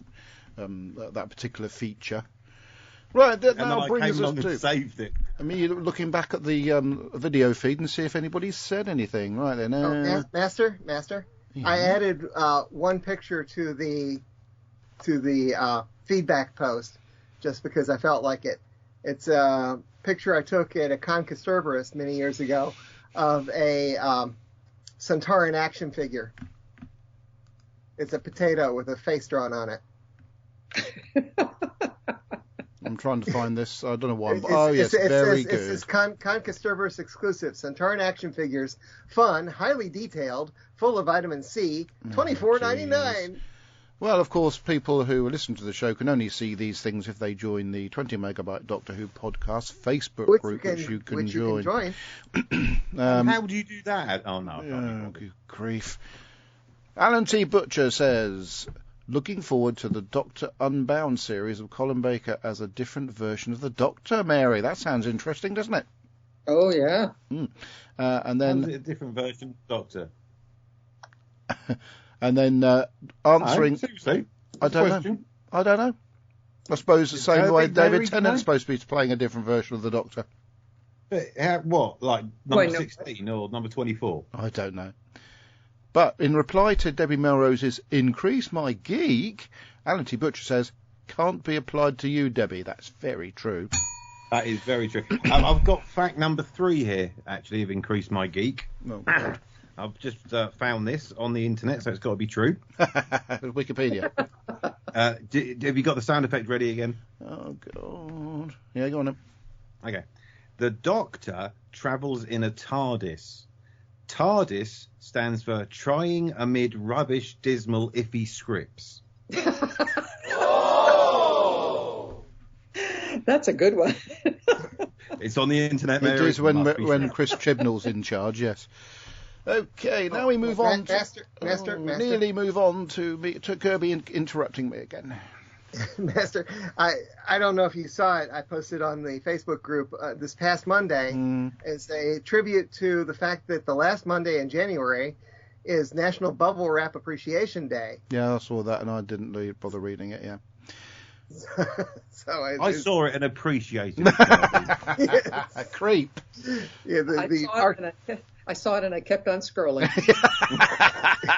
Speaker 2: of that particular feature. Right, that now brings us to...
Speaker 3: saved it.
Speaker 2: I mean, you're looking back at the video feed and see if anybody said anything. Right then.
Speaker 4: Master. Yeah. I added one picture to the feedback post just because I felt like it. It's a picture I took at a Concasterberus many years ago of a Sontaran action figure. It's a potato with a face drawn on it.
Speaker 2: I'm trying to find this. I don't know why. Very good.
Speaker 4: It's Concasterberus exclusive. Sontaran action figures. Fun, highly detailed, full of vitamin C. $24.99.
Speaker 2: Well, of course, people who listen to the show can only see these things if they join the 20 Megabyte Doctor Who podcast Facebook group, which you can join.
Speaker 3: How do you do that? Oh, no.
Speaker 2: Good grief. Alan T. Butcher says, Looking forward to the Doctor Unbound series of Colin Baker as a different version of the Doctor, Mary. That sounds interesting, doesn't it?
Speaker 5: Oh, yeah.
Speaker 2: And
Speaker 3: How's
Speaker 2: then
Speaker 3: it a different version, Doctor?
Speaker 2: and then answering.
Speaker 3: Seriously?
Speaker 2: I don't know. I don't know. I suppose the same
Speaker 3: Kirby,
Speaker 2: way David
Speaker 3: Mary,
Speaker 2: Tennant's supposed to be playing a different version of the Doctor.
Speaker 3: But what? Like number
Speaker 5: Wait, no.
Speaker 3: 16 or number 24?
Speaker 2: I don't know. But in reply to Debbie Melrose's "Increase my geek," Alan T. Butcher says, "Can't be applied to you, Debbie." That's very true.
Speaker 3: That is very true. I've got fact number 3 here, actually, of Increase My Geek.
Speaker 2: Oh, God.
Speaker 3: I've just found this on the internet, so it's got to be true.
Speaker 2: Wikipedia.
Speaker 3: Have you got the sound effect ready again?
Speaker 2: Oh, God. Yeah, go on then.
Speaker 3: Okay. The Doctor travels in a TARDIS. TARDIS stands for Trying Amid Rubbish, Dismal, Iffy Scripts.
Speaker 5: That's a good one.
Speaker 3: It's on the internet,
Speaker 2: It
Speaker 3: Mary.
Speaker 2: is when Chris Chibnall's in charge, yes. Okay, now we move on.
Speaker 4: Master.
Speaker 2: Nearly move on to Kirby interrupting me again.
Speaker 4: Master, I don't know if you saw it. I posted on the Facebook group this past Monday. It's a tribute to the fact that the last Monday in January is National Bubble Wrap Appreciation Day.
Speaker 2: Yeah, I saw that and I didn't bother reading it, yeah.
Speaker 3: I saw it and appreciated it.
Speaker 2: A creep.
Speaker 4: Yeah,
Speaker 5: I saw it and I kept on scrolling.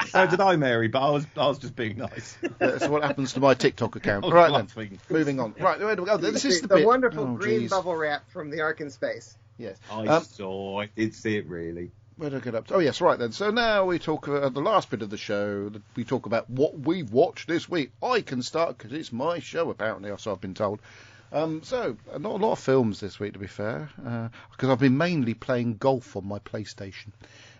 Speaker 3: So did I, Mary, but I was just being nice.
Speaker 2: That's what happens to my TikTok account. Right then, moving on. Right, where do we go? This is the bit.
Speaker 4: Wonderful green bubble wrap from the Ark in Space.
Speaker 2: Yes.
Speaker 3: I did see it, really.
Speaker 2: Where did I get up to? Oh, yes, right then. So now we talk about the last bit of the show. We talk about what we've watched this week. I can start because it's my show, apparently, so I've been told. So, not a lot of films this week, to be fair, because I've been mainly playing golf on my PlayStation,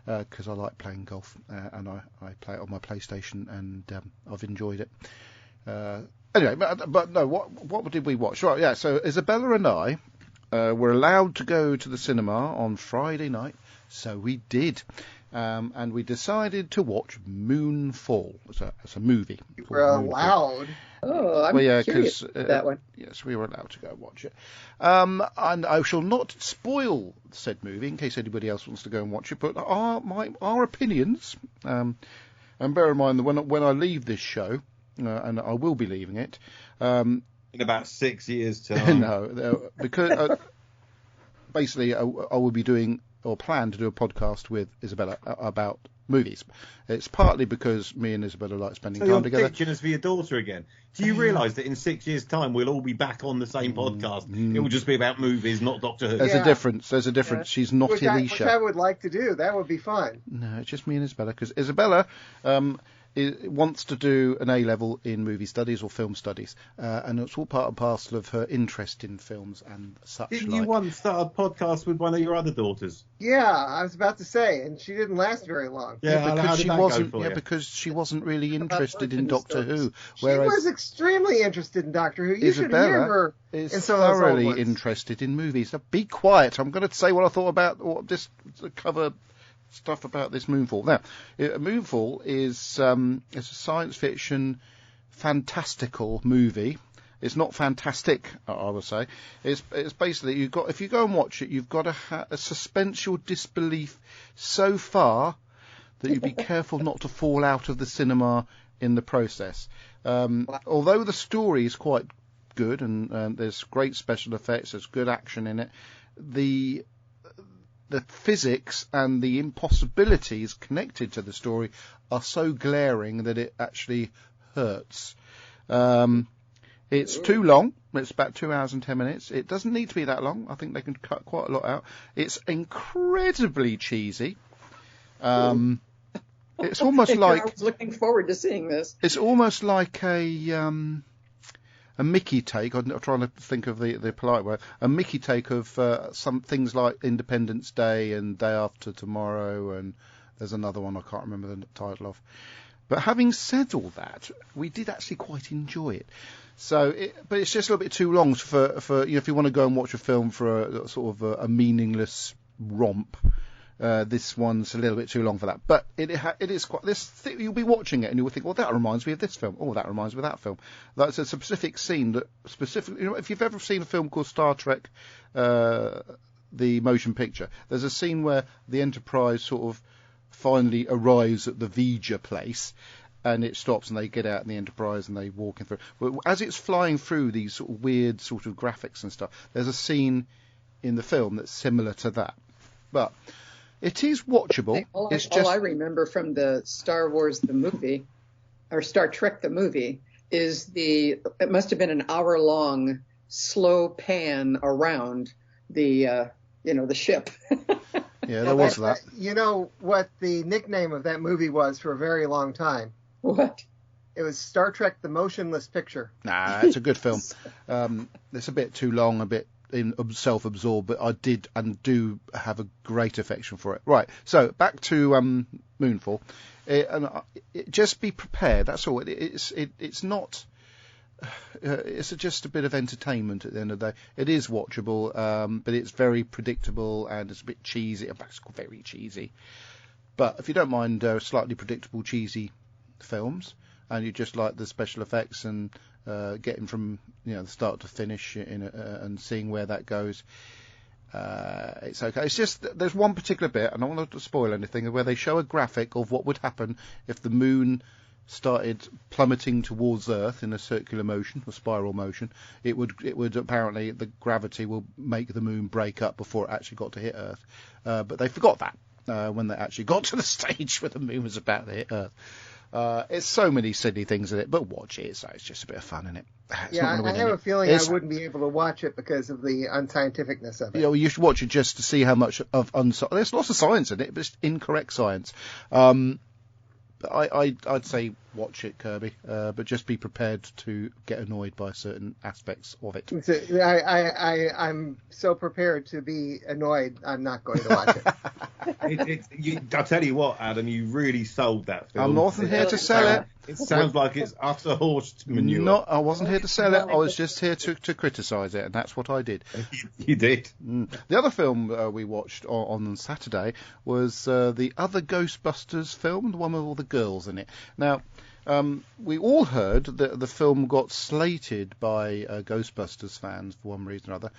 Speaker 2: because I like playing golf, and I play it on my PlayStation, and I've enjoyed it. Anyway, but no, what did we watch? Right, yeah, so Isabella and I were allowed to go to the cinema on Friday night, so we did. And we decided to watch Moonfall. It's a movie.
Speaker 4: We're allowed.
Speaker 5: Oh, I'm curious about that one.
Speaker 2: Yes, we were allowed to go watch it. And I shall not spoil said movie in case anybody else wants to go and watch it. But our opinions, and bear in mind that when I leave this show, and I will be leaving it,
Speaker 3: in about 6 years' time.
Speaker 2: No, because basically I will be doing or plan to do a podcast with Isabella about movies. It's partly because me and Isabella like spending time together.
Speaker 3: You're pitching us for your daughter again. Do you realise that in 6 years' time we'll all be back on the same podcast? It will just be about movies, not Doctor Who.
Speaker 2: There's a difference. Yeah. She's not Alicia.
Speaker 4: Which I would like to do. That would be fun.
Speaker 2: No, it's just me and Isabella, because Isabella wants to do an A-level in movie studies or film studies, and it's all part and parcel of her interest in films and such.
Speaker 3: Didn't you once start a podcast with one of your other daughters?
Speaker 4: Yeah, I was about to say, and she didn't last very long.
Speaker 2: Yeah, because she wasn't really interested in Doctor Who. Whereas
Speaker 4: she was extremely interested in Doctor Who. You should hear her.
Speaker 2: Is thoroughly interested in movies. Now, be quiet. I'm going to say what I thought about this cover. Stuff about this Moonfall. Now, Moonfall is it's a science fiction, fantastical movie. It's not fantastic, I would say. It's basically if you go and watch it, you've got to suspense your disbelief so far that you be careful not to fall out of the cinema in the process. Although the story is quite good and there's great special effects, there's good action in it, the physics and the impossibilities connected to the story are so glaring that it actually hurts. It's too long. It's about 2 hours and 10 minutes. It doesn't need to be that long. I think they can cut quite a lot out. It's incredibly cheesy. It's almost like...
Speaker 5: I was looking forward to seeing this.
Speaker 2: It's almost like a Mickey take. I'm trying to think of the polite word. A Mickey take of some things like Independence Day and Day After Tomorrow, and there's another one I can't remember the title of. But having said all that, we did actually quite enjoy it. But it's just a little bit too long for if you want to go and watch a film for a sort of a meaningless romp. This one's a little bit too long for that, but it is quite. You'll be watching it and you'll think, well, that reminds me of this film. Oh, that reminds me of that film. That's a specific scene that specifically. If you've ever seen a film called Star Trek, the motion picture, there's a scene where the Enterprise sort of finally arrives at the Vija place, and it stops and they get out in the Enterprise and they walk in through. But as it's flying through these sort of weird sort of graphics and stuff, there's a scene in the film that's similar to that, but. It is watchable.
Speaker 5: All I remember from the Star Wars the movie, or Star Trek the movie, is it must have been an hour-long slow pan around the ship.
Speaker 2: Yeah, there was that.
Speaker 4: You know what the nickname of that movie was for a very long time?
Speaker 5: What?
Speaker 4: It was Star Trek the Motionless Picture.
Speaker 2: Nah, it's a good film. It's a bit too long, a bit self-absorbed, but I did and do have a great affection for it. Right, so back to Moonfall. Just be prepared. That's all. It's not. It's just a bit of entertainment at the end of the day. It is watchable, but it's very predictable and it's a bit cheesy. It's very cheesy. But if you don't mind slightly predictable, cheesy films, and you just like the special effects and getting from the start to finish and seeing where that goes, it's okay. It's just there's one particular bit, and I don't want to spoil anything, where they show a graphic of what would happen if the moon started plummeting towards Earth in a circular motion, a spiral motion. It would apparently, the gravity will make the moon break up before it actually got to hit Earth. But they forgot that when they actually got to the stage where the moon was about to hit Earth. It's so many silly things in it, but watch it. So it's just a bit of fun in it.
Speaker 4: I have a feeling I wouldn't be able to watch it because of the unscientificness of it.
Speaker 2: You should watch it just to see how much of there's lots of science in it, but it's incorrect science. I'd say watch it, Kirby, but just be prepared to get annoyed by certain aspects of it.
Speaker 4: I'm so prepared to be annoyed, I'm not going to watch it.
Speaker 3: I'll tell you what, Adam, you really sold that film.
Speaker 2: I'm not here to sell it.
Speaker 3: It sounds like it's utter horse manure.
Speaker 2: I wasn't here to sell it. I was just here to criticise it, and that's what I did.
Speaker 3: You did.
Speaker 2: The other film we watched on Saturday was the other Ghostbusters film, the one with all the girls in it. Now, we all heard that the film got slated by Ghostbusters fans for one reason or other,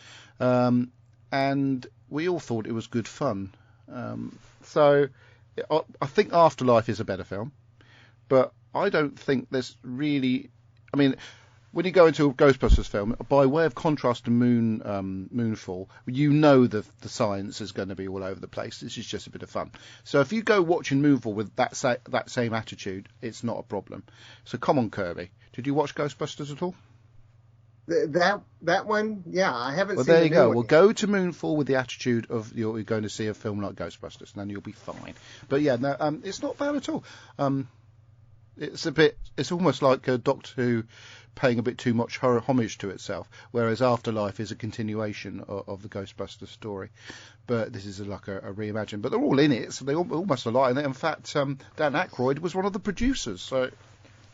Speaker 2: and we all thought it was good fun. So I think Afterlife is a better film, but I don't think there's really. I mean, when you go into a Ghostbusters film, by way of contrast to Moonfall, the science is going to be all over the place. This is just a bit of fun. So if you go watching Moonfall with that same attitude, it's not a problem. So come on, Kirby. Did you watch Ghostbusters at all?
Speaker 4: That one, yeah, I haven't seen it.
Speaker 2: Well, there you go. Well, go to Moonfall with the attitude of you're going to see a film like Ghostbusters, and then you'll be fine. But yeah, no, it's not bad at all. It's almost like Doctor Who paying a bit too much homage to itself, whereas Afterlife is a continuation of the Ghostbusters story. But this is like a reimagine. But they're all in it, so they almost alike. In fact, Dan Aykroyd was one of the producers, so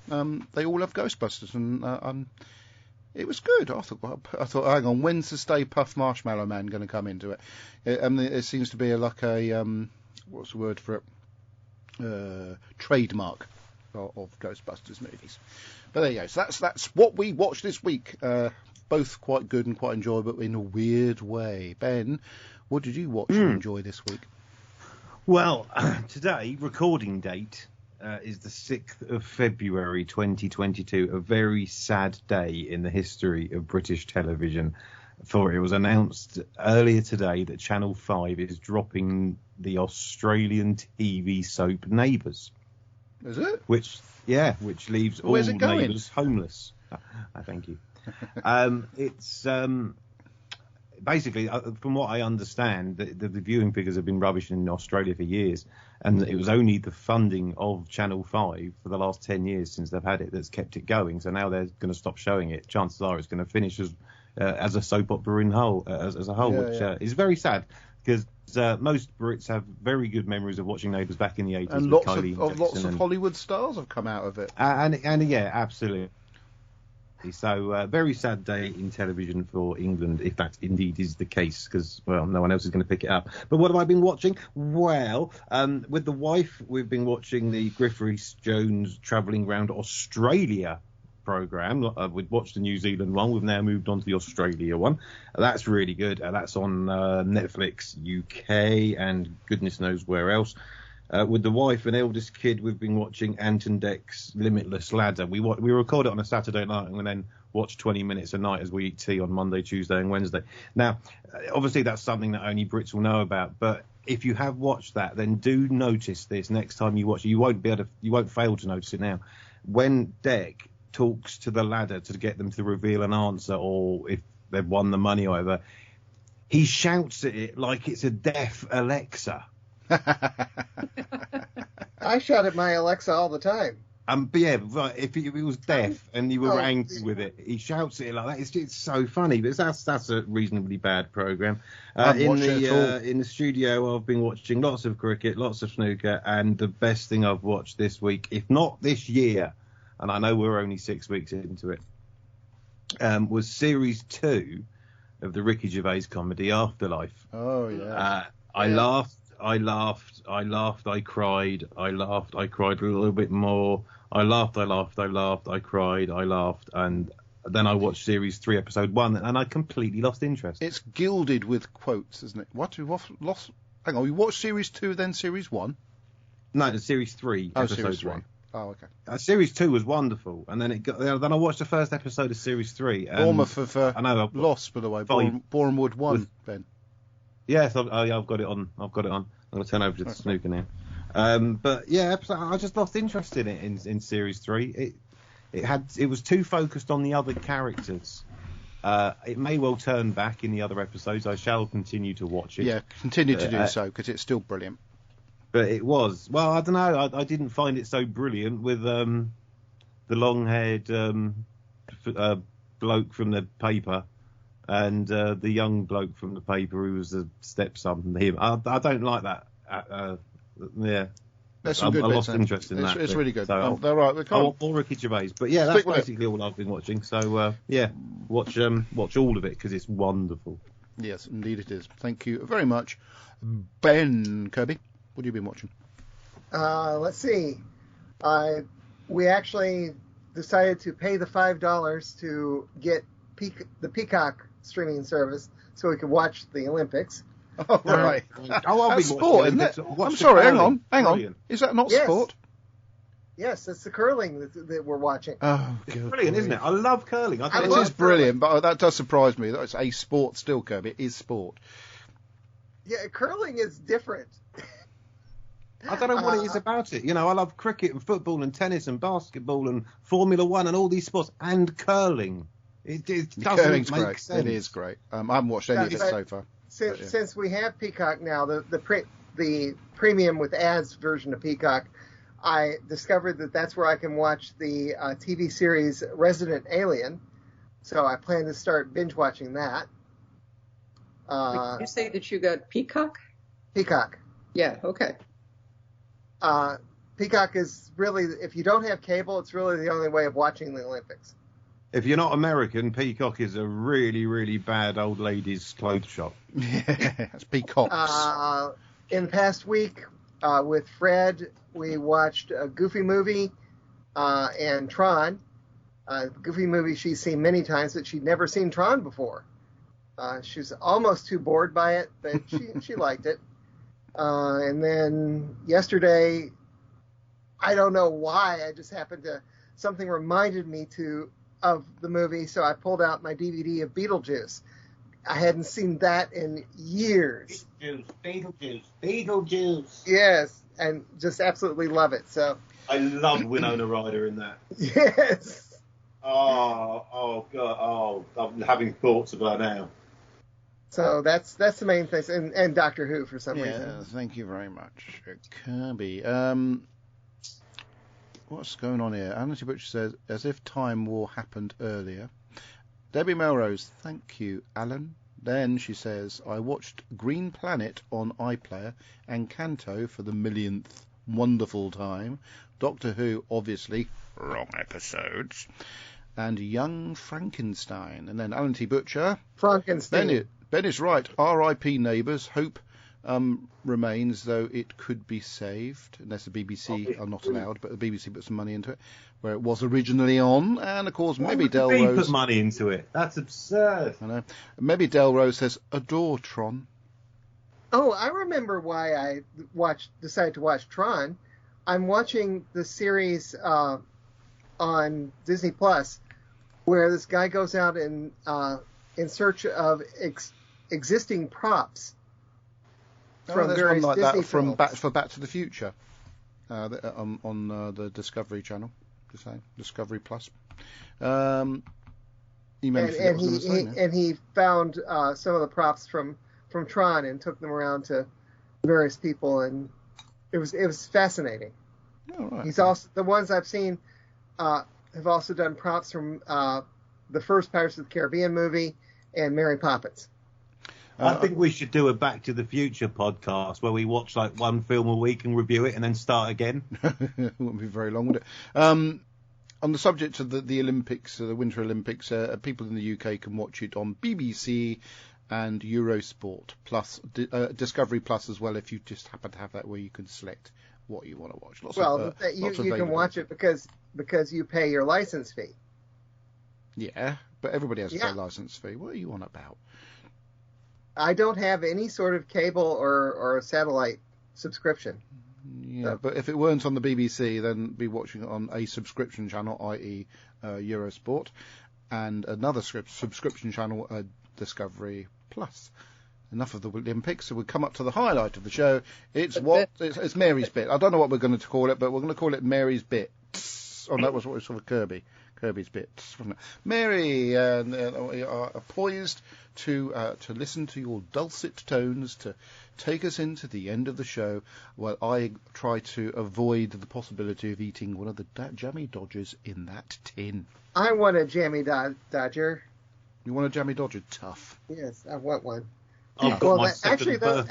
Speaker 2: they all love Ghostbusters, and it was good. I thought, hang on, when's the Stay Puft Marshmallow Man going to come into it? It seems to be what's the word for it? Trademark of Ghostbusters movies. But there you go. So that's what we watched this week. Both quite good and quite enjoyable, but in a weird way. Ben, what did you watch and enjoy this week?
Speaker 3: Well, today, recording date, is the 6th of February 2022, a very sad day in the history of British television. For it was announced earlier today that Channel 5 is dropping the Australian TV soap Neighbours.
Speaker 2: Is it?
Speaker 3: Which leaves all neighbours homeless. Thank you. It's basically, from what I understand, the viewing figures have been rubbish in Australia for years, and it was only the funding of Channel 5 for the last 10 years since they've had it that's kept it going. So now they're going to stop showing it. Chances are it's going to finish as a soap opera as a whole, which is very sad, because most Brits have very good memories of watching Neighbours back in the 80s.
Speaker 2: And lots of Hollywood stars have come out of it.
Speaker 3: And yeah, absolutely. exactly. So, very sad day in television for England, if that indeed is the case, because, well, no one else is going to pick it up. But what have I been watching? Well, with the wife, we've been watching the Griff Rhys-Jones travelling around Australia programme. We'd watched the New Zealand one. We've now moved on to the Australia one. That's really good. That's on Netflix UK and goodness knows where else. With the wife and eldest kid, we've been watching Ant and Dec's Limitless Ladder. We record it on a Saturday night and then watch 20 minutes a night as we eat tea on Monday, Tuesday and Wednesday. Now, obviously that's something that only Brits will know about, but if you have watched that, then do notice this next time you watch it. You won't fail to notice it now. When Dec talks to the ladder to get them to reveal an answer, or if they've won the money or whatever, he shouts at it like it's a deaf Alexa.
Speaker 4: I shout at my Alexa all the time.
Speaker 3: But yeah, right, if it was deaf and you were angry with it, he shouts at it like that. It's so funny, but that's a reasonably bad programme. In the studio, I've been watching lots of cricket, lots of snooker, and the best thing I've watched this week, if not this year, and I know we're only 6 weeks into it, was series 2 of the Ricky Gervais comedy Afterlife.
Speaker 2: Oh yeah.
Speaker 3: I laughed, I cried a little bit more. I laughed, I cried, I laughed, and then I watched series 3, episode 1, and I completely lost interest.
Speaker 2: It's gilded with quotes, isn't it? What? We lost? Hang on, we watched series 2, then series 1?
Speaker 3: No, it's series 3, episode
Speaker 2: series
Speaker 3: 1.
Speaker 2: 3. Oh, okay.
Speaker 3: Series 2 was wonderful, and then then I watched the first episode of series 3.
Speaker 2: Bournemouth have
Speaker 3: I know,
Speaker 2: lost, by the way. Bournemouth won, Ben.
Speaker 3: Yes, I've got it on. I'm going to turn over to the snooker now. But yeah, I just lost interest in it in series 3. It was too focused on the other characters. It may well turn back in the other episodes. I shall continue to watch it.
Speaker 2: Yeah, continue to do so, because it's still brilliant.
Speaker 3: But it was, well, I don't know. I didn't find it so brilliant with the long-haired bloke from the paper and the young bloke from the paper who was the stepson to him. I don't like that. Yeah.
Speaker 2: There's some good
Speaker 3: I
Speaker 2: bits
Speaker 3: lost interest in that.
Speaker 2: It's really good.
Speaker 3: So
Speaker 2: they're right.
Speaker 3: I want more Ricky Gervais. But yeah, that's basically all I've been watching. So yeah, watch all of it because it's wonderful.
Speaker 2: Yes, indeed it is. Thank you very much, Ben. Kirby, what have you been watching?
Speaker 4: Let's see. We actually decided to pay the $5 to get the Peacock streaming service so we could watch the Olympics.
Speaker 2: Oh, right.
Speaker 3: That's
Speaker 2: sport, isn't it? I'm sorry, hang on.
Speaker 3: Brilliant.
Speaker 2: Is that not sport?
Speaker 4: Yes, it's the curling that we're watching.
Speaker 2: Oh, good.
Speaker 3: Brilliant, isn't it? I love curling.
Speaker 2: It is brilliant, but that does surprise me. It's a sport still, Kirby. It is sport.
Speaker 4: Yeah, curling is different.
Speaker 3: I don't know what it is about it. You know, I love cricket and football and tennis and basketball and Formula One and all these sports and curling. It doesn't make sense.
Speaker 2: It is great. I haven't watched any of it so far.
Speaker 4: Since we have Peacock now, the premium with ads version of Peacock, I discovered that that's where I can watch the TV series Resident Alien. So I plan to start binge watching that.
Speaker 5: Did you say that you got Peacock?
Speaker 4: Peacock.
Speaker 5: Yeah, okay.
Speaker 4: Peacock is really, if you don't have cable, it's really the only way of watching the Olympics.
Speaker 3: If you're not American, Peacock is a really, really bad old lady's clothes shop.
Speaker 2: Yeah, that's Peacocks.
Speaker 4: In the past week, with Fred, we watched a Goofy movie and Tron. Goofy movie she's seen many times, but she'd never seen Tron before. She was almost too bored by it, but she liked it. And then yesterday, I don't know why, I just happened to, something reminded me of the movie, so I pulled out my DVD of Beetlejuice. I hadn't seen that in years.
Speaker 3: Beetlejuice.
Speaker 4: Yes, and just absolutely love it. So
Speaker 3: I love Winona Ryder in that.
Speaker 4: Yes.
Speaker 3: Oh God! I'm having thoughts of her now.
Speaker 4: So that's the main thing, and Doctor Who for some reason.
Speaker 2: Yeah, thank you very much, Kirby. What's going on here? Anity Butcher says, as if Time War happened earlier. Debbie Melrose, thank you, Alan. Then she says, I watched Green Planet on iPlayer and Canto for the millionth wonderful time. Doctor Who, obviously, wrong episodes. and Young Frankenstein. And then Alan T. Butcher.
Speaker 4: Frankenstein.
Speaker 2: Ben is right. R.I.P. Neighbours. Hope remains, though it could be saved, unless the BBC are not allowed, but the BBC put some money into it, where it was originally on. And, of course, Mebby Delrose...
Speaker 3: put money into it? That's absurd.
Speaker 2: I know. Mebby Delrose says, adore Tron.
Speaker 4: Oh, I remember why I decided to watch Tron. I'm watching the series on Disney Plus, where this guy goes out in search of existing props from
Speaker 2: there's
Speaker 4: various
Speaker 2: one like
Speaker 4: Disney
Speaker 2: that from
Speaker 4: films.
Speaker 2: Back to the Future on the Discovery Channel. To say Discovery Plus. You made me forget what I was gonna say now.
Speaker 4: And he found some of the props from Tron and took them around to various people, and it was fascinating.
Speaker 2: Oh, right.
Speaker 4: He's also, the ones I've seen have also done props from the first Pirates of the Caribbean movie and Mary Poppins.
Speaker 3: I think we should do a Back to the Future podcast where we watch like one film a week and review it and then start again.
Speaker 2: It wouldn't be very long, would it? On the subject of the Olympics, the Winter Olympics, people in the UK can watch it on BBC and Eurosport, plus Discovery Plus as well, if you just happen to have that, where you can select what you want to watch.
Speaker 4: You can watch it because you pay your license fee.
Speaker 2: Yeah, but everybody has to pay a license fee. What are you on about?
Speaker 4: I don't have any sort of cable or satellite subscription.
Speaker 2: Yeah,
Speaker 4: So.
Speaker 2: but if it weren't on the BBC, then be watching it on a subscription channel, i.e. Eurosport, and another subscription channel, Discovery Plus. Enough of the Olympics, so we'll come up to the highlight of the show. It's Mary's Bit. I don't know what we're going to call it, but we're going to call it Mary's Bit. Oh, that was what we saw with Kirby's Bit. Mary, we are poised to listen to your dulcet tones to take us into the end of the show, while I try to avoid the possibility of eating one of the jammy dodgers in that tin.
Speaker 4: I want a jammy dodger.
Speaker 2: You want a jammy dodger? Tough.
Speaker 4: Yes, I want one.
Speaker 3: I've got
Speaker 4: Well,
Speaker 3: my
Speaker 4: actually,
Speaker 3: second
Speaker 4: those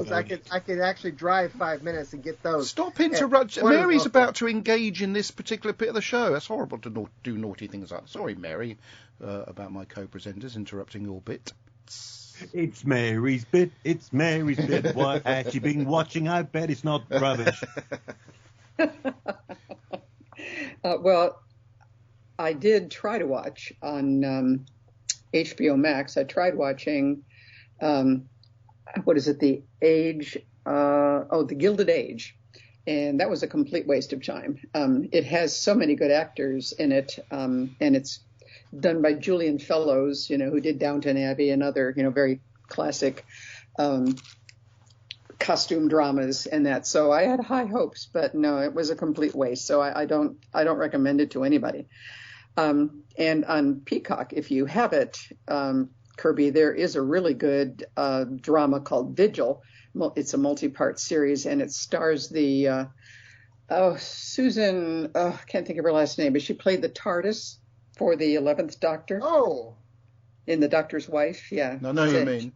Speaker 3: birthday
Speaker 4: I could actually drive 5 minutes and get those.
Speaker 2: Stop interrupting. Mary's about to engage in this particular bit of the show. That's horrible to do naughty things like. Sorry, Mary, about my co-presenters interrupting your bit.
Speaker 3: It's Mary's Bit. It's Mary's Bit. What has she been watching? I bet it's not rubbish.
Speaker 5: Well, I did try to watch on HBO Max. I tried watching, what is it, The Gilded Age. And that was a complete waste of time. It has so many good actors in it, and it's done by Julian Fellows, who did Downton Abbey and other, very classic costume dramas and that. So I had high hopes, but no, it was a complete waste. So I don't recommend it to anybody. And on Peacock, if you have it, Kirby, there is a really good drama called Vigil. It's a multi-part series, and it stars the Susan. I can't think of her last name, but she played the TARDIS for the 11th Doctor.
Speaker 4: Oh,
Speaker 5: in The Doctor's Wife. Yeah.
Speaker 2: No, you mean.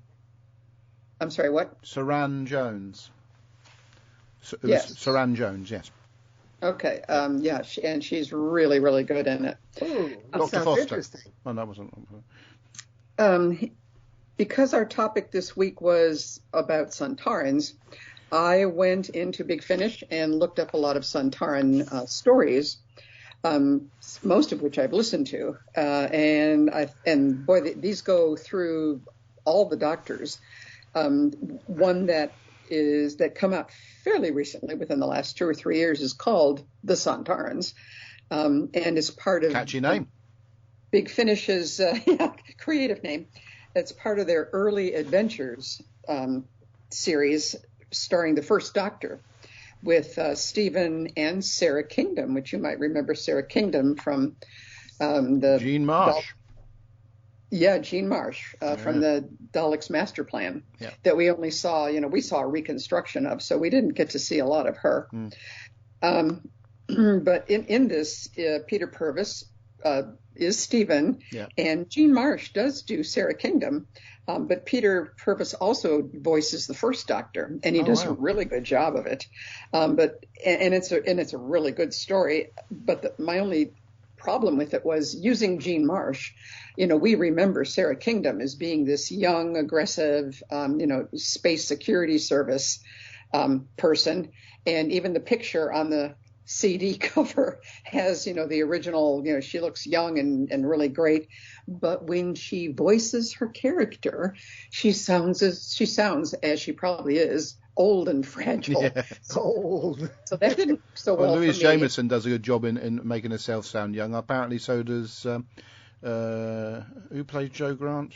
Speaker 5: I'm sorry. What?
Speaker 2: Saran Jones.
Speaker 5: Yes.
Speaker 2: Saran Jones. Yes.
Speaker 5: Okay. Yeah. She's really, really good in it.
Speaker 4: Ooh, that
Speaker 2: Dr.
Speaker 4: sounds
Speaker 2: Foster.
Speaker 4: interesting.
Speaker 2: Oh, that wasn't.
Speaker 5: Because our topic this week was about Sontarans, I went into Big Finish and looked up a lot of Sontaran stories, most of which I've listened to, and boy, these go through all the Doctors. One that come out fairly recently, within the last 2 or 3 years, is called The Sontarans, and is part of
Speaker 2: catchy name.
Speaker 5: Big Finish's creative name. It's part of their Early Adventures series, starring the First Doctor, with Stephen and Sarah Kingdom, which you might remember Sarah Kingdom from the
Speaker 2: Jean Marsh.
Speaker 5: Jean Marsh from the Daleks Master Plan that we only saw, we saw a reconstruction of, so we didn't get to see a lot of her. But in this, Peter Purvis is Stephen, and Jean Marsh does do Sarah Kingdom, but Peter Purvis also voices the First Doctor, and he does a really good job of it. But it's a really good story. But my only problem with it was using Jean Marsh. We remember Sarah Kingdom as being this young, aggressive, space security service person. And even the picture on the CD cover has, the original, she looks young and really great. But when she voices her character, she sounds as she probably is, old and fragile.
Speaker 2: Yeah.
Speaker 4: Old.
Speaker 5: So that didn't so well.
Speaker 2: Louise
Speaker 5: for me.
Speaker 2: Jameson does a good job in making herself sound young. Apparently, so does who plays Joe Grant?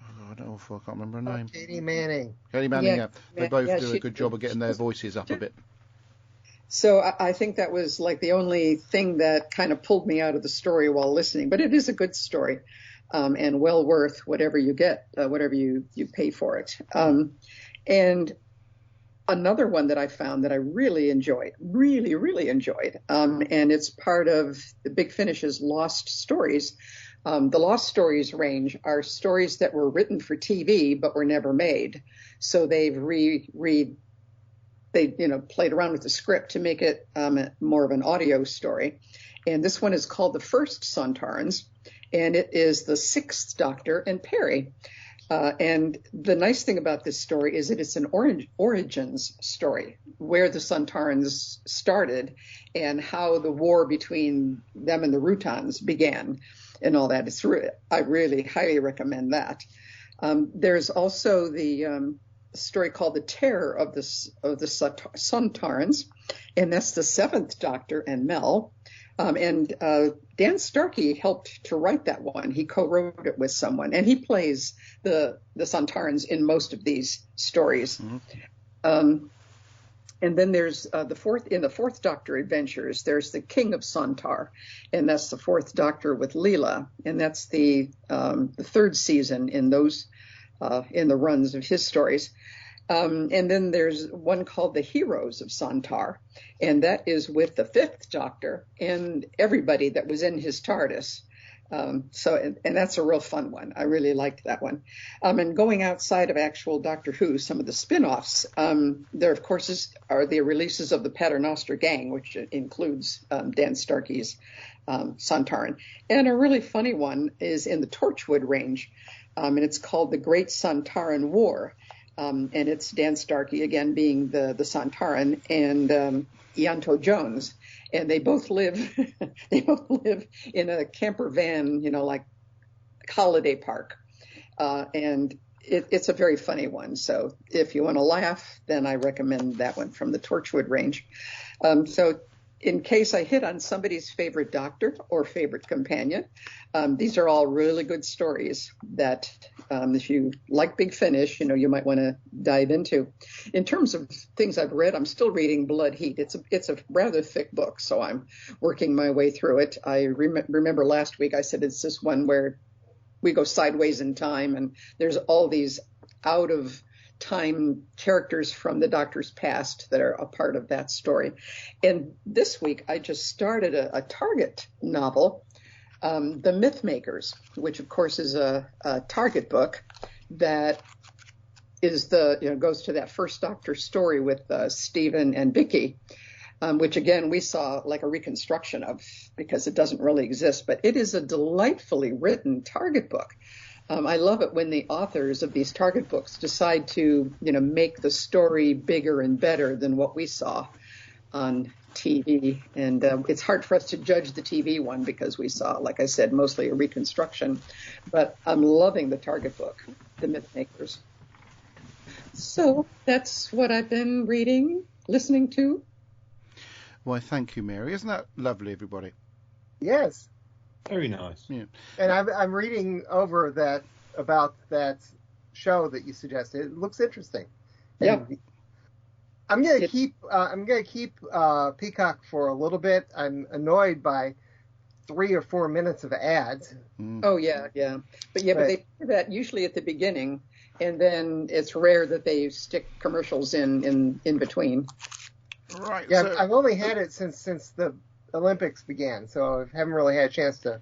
Speaker 2: Oh, I don't know. I can't remember her name.
Speaker 4: Katie Manning.
Speaker 2: Katie Manning. Yeah. They both do a
Speaker 5: she-
Speaker 2: good job of getting their voices up a bit.
Speaker 5: So I think that was like the only thing that kind of pulled me out of the story while listening. But it is a good story, and well worth whatever you get, whatever you pay for it. And another one that I found that I really enjoyed, really enjoyed, and it's part of the Big Finish's Lost Stories. The Lost Stories range are stories that were written for TV but were never made. So they've played around with the script to make it more of an audio story. And this one is called The First Sontarans, and it is the Sixth Doctor and Perry. And the nice thing about this story is that it's an origins story, where the Sontarans started and how the war between them and the Rutans began and all that. I really highly recommend that. There's also the story called The Terror of the Sontarans, and that's the Seventh Doctor and Mel. And Dan Starkey helped to write that one. He co-wrote it with someone, and he plays the Sontarans in most of these stories. Mm-hmm. And then there's the Fourth Doctor Adventures. There's the King of Sontar, and that's the Fourth Doctor with Leela, and that's the third season in those in the runs of his stories. And then there's one called The Heroes of Sontar, and that is with the Fifth Doctor and everybody that was in his TARDIS. And that's a real fun one. I really liked that one. And going outside of actual Doctor Who, some of the spin-offs, there, of course, are the releases of the Paternoster Gang, which includes Dan Starkey's Sontaran. And a really funny one is in the Torchwood range, and it's called The Great Santaran War. And it's Dan Starkey, again, being the Sontaran, and Ianto Jones. And they both live in a camper van, like holiday park. And it's a very funny one. So if you want to laugh, then I recommend that one from the Torchwood range. So in case I hit on somebody's favorite doctor or favorite companion, these are all really good stories that if you like Big Finish, you might want to dive into. In terms of things I've read, I'm still reading Blood Heat. It's a rather thick book, so I'm working my way through it. I remember last week I said it's this one where we go sideways in time, and there's all these out of time characters from the Doctor's past that are a part of that story. And this week I just started a Target novel, The Myth Makers, which of course is a Target book that is goes to that first Doctor story with Stephen and Vicky, which again we saw like a reconstruction of because it doesn't really exist, but it is a delightfully written Target book. I love it when the authors of these Target books decide to, make the story bigger and better than what we saw on TV. And it's hard for us to judge the TV one because we saw, like I said, mostly a reconstruction. But I'm loving the Target book, The Myth Makers. So that's what I've been reading, listening to.
Speaker 2: Why, thank you, Mary. Isn't that lovely, everybody?
Speaker 4: Yes.
Speaker 3: Very nice.
Speaker 2: Yeah.
Speaker 4: And I'm reading over about that show that you suggested. It looks interesting.
Speaker 5: Yeah.
Speaker 4: And I'm gonna keep Peacock for a little bit. I'm annoyed by 3 or 4 minutes of ads.
Speaker 5: Oh yeah. But they do that usually at the beginning, and then it's rare that they stick commercials in between.
Speaker 2: Right.
Speaker 4: Yeah,
Speaker 2: So,
Speaker 4: I've only had it since the Olympics began, so I haven't really had a chance to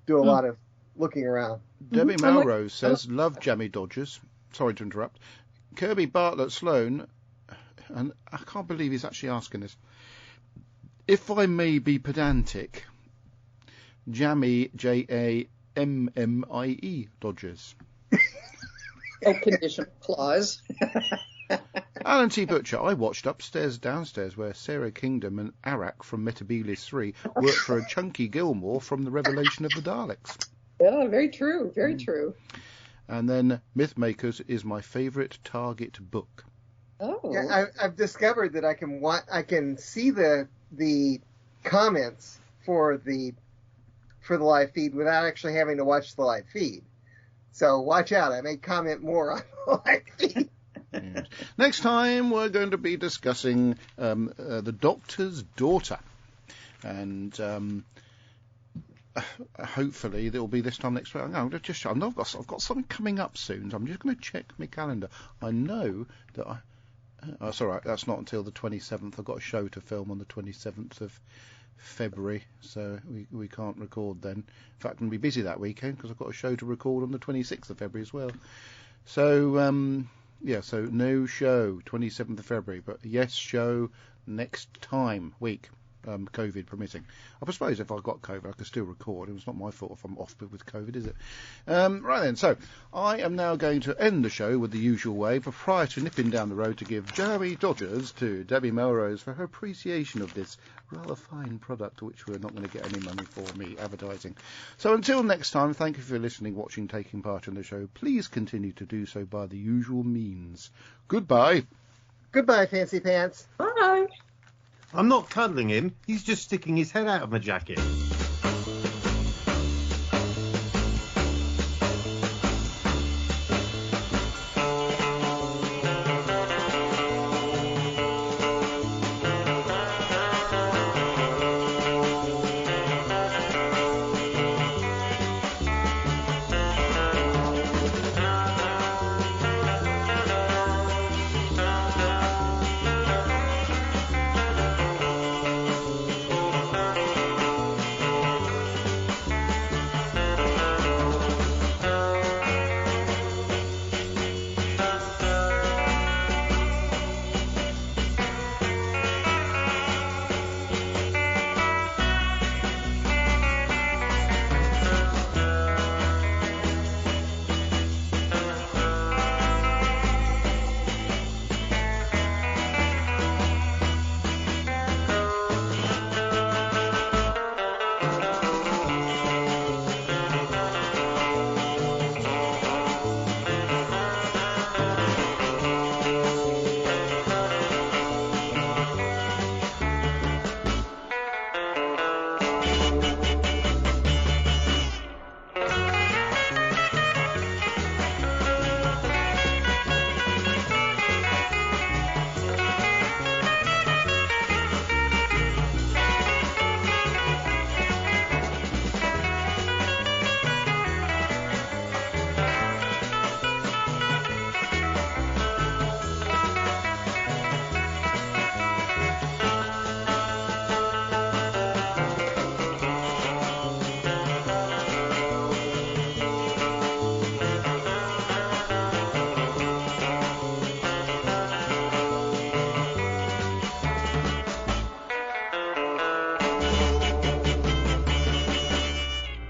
Speaker 4: do a lot of looking around.
Speaker 2: Debbie Melrose says, love Jammy Dodgers. Sorry to interrupt. Kirby Bartlett Sloan, and I can't believe he's actually asking this. If I may be pedantic, Jammy, Jammie Dodgers.
Speaker 5: Oh, conditional clause.
Speaker 2: Alan T. Butcher, I watched Upstairs Downstairs where Sarah Kingdom and Arak from Metabilis 3 worked for a Chunky Gilmore from the Revelation of the Daleks.
Speaker 5: Yeah, very true, very true.
Speaker 2: And then Mythmakers is my favourite Target book.
Speaker 5: Oh.
Speaker 4: Yeah, I've discovered that I can see the comments for the live feed without actually having to watch the live feed. So watch out, I may comment more on the live feed.
Speaker 2: Yes. Next time we're going to be discussing the Doctor's Daughter, and hopefully it will be this time next week. I've got something coming up soon, so I'm just going to check my calendar. I know that that's all right. That's not until the 27th. I've got a show to film on the 27th of February, so we can't record then. In fact, I'm going to be busy that weekend because I've got a show to record on the 26th of February as well. So yeah, so no show 27th of February, but yes, show next week, COVID permitting. I suppose if I got COVID, I could still record. It was not my fault if I'm off with COVID, is it? Right then, so I am now going to end the show with the usual way, but prior to nipping down the road to give Joey Dodgers to Debbie Melrose for her appreciation of this rather fine product, which we're not going to get any money for me advertising. So until next time, thank you for listening, watching, taking part in the show. Please continue to do so by the usual means. Goodbye.
Speaker 4: Goodbye, Fancy Pants.
Speaker 5: Bye.
Speaker 3: I'm not cuddling him. He's just sticking his head out of my jacket.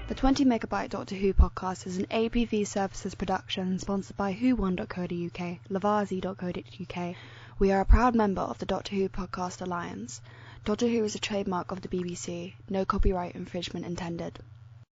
Speaker 7: The 20 Megabyte Doctor Who podcast is an APV Services production sponsored by whowon.co.uk, lavazi.co.uk. We are a proud member of the Doctor Who Podcast Alliance. Doctor Who is a trademark of the BBC. No copyright infringement intended.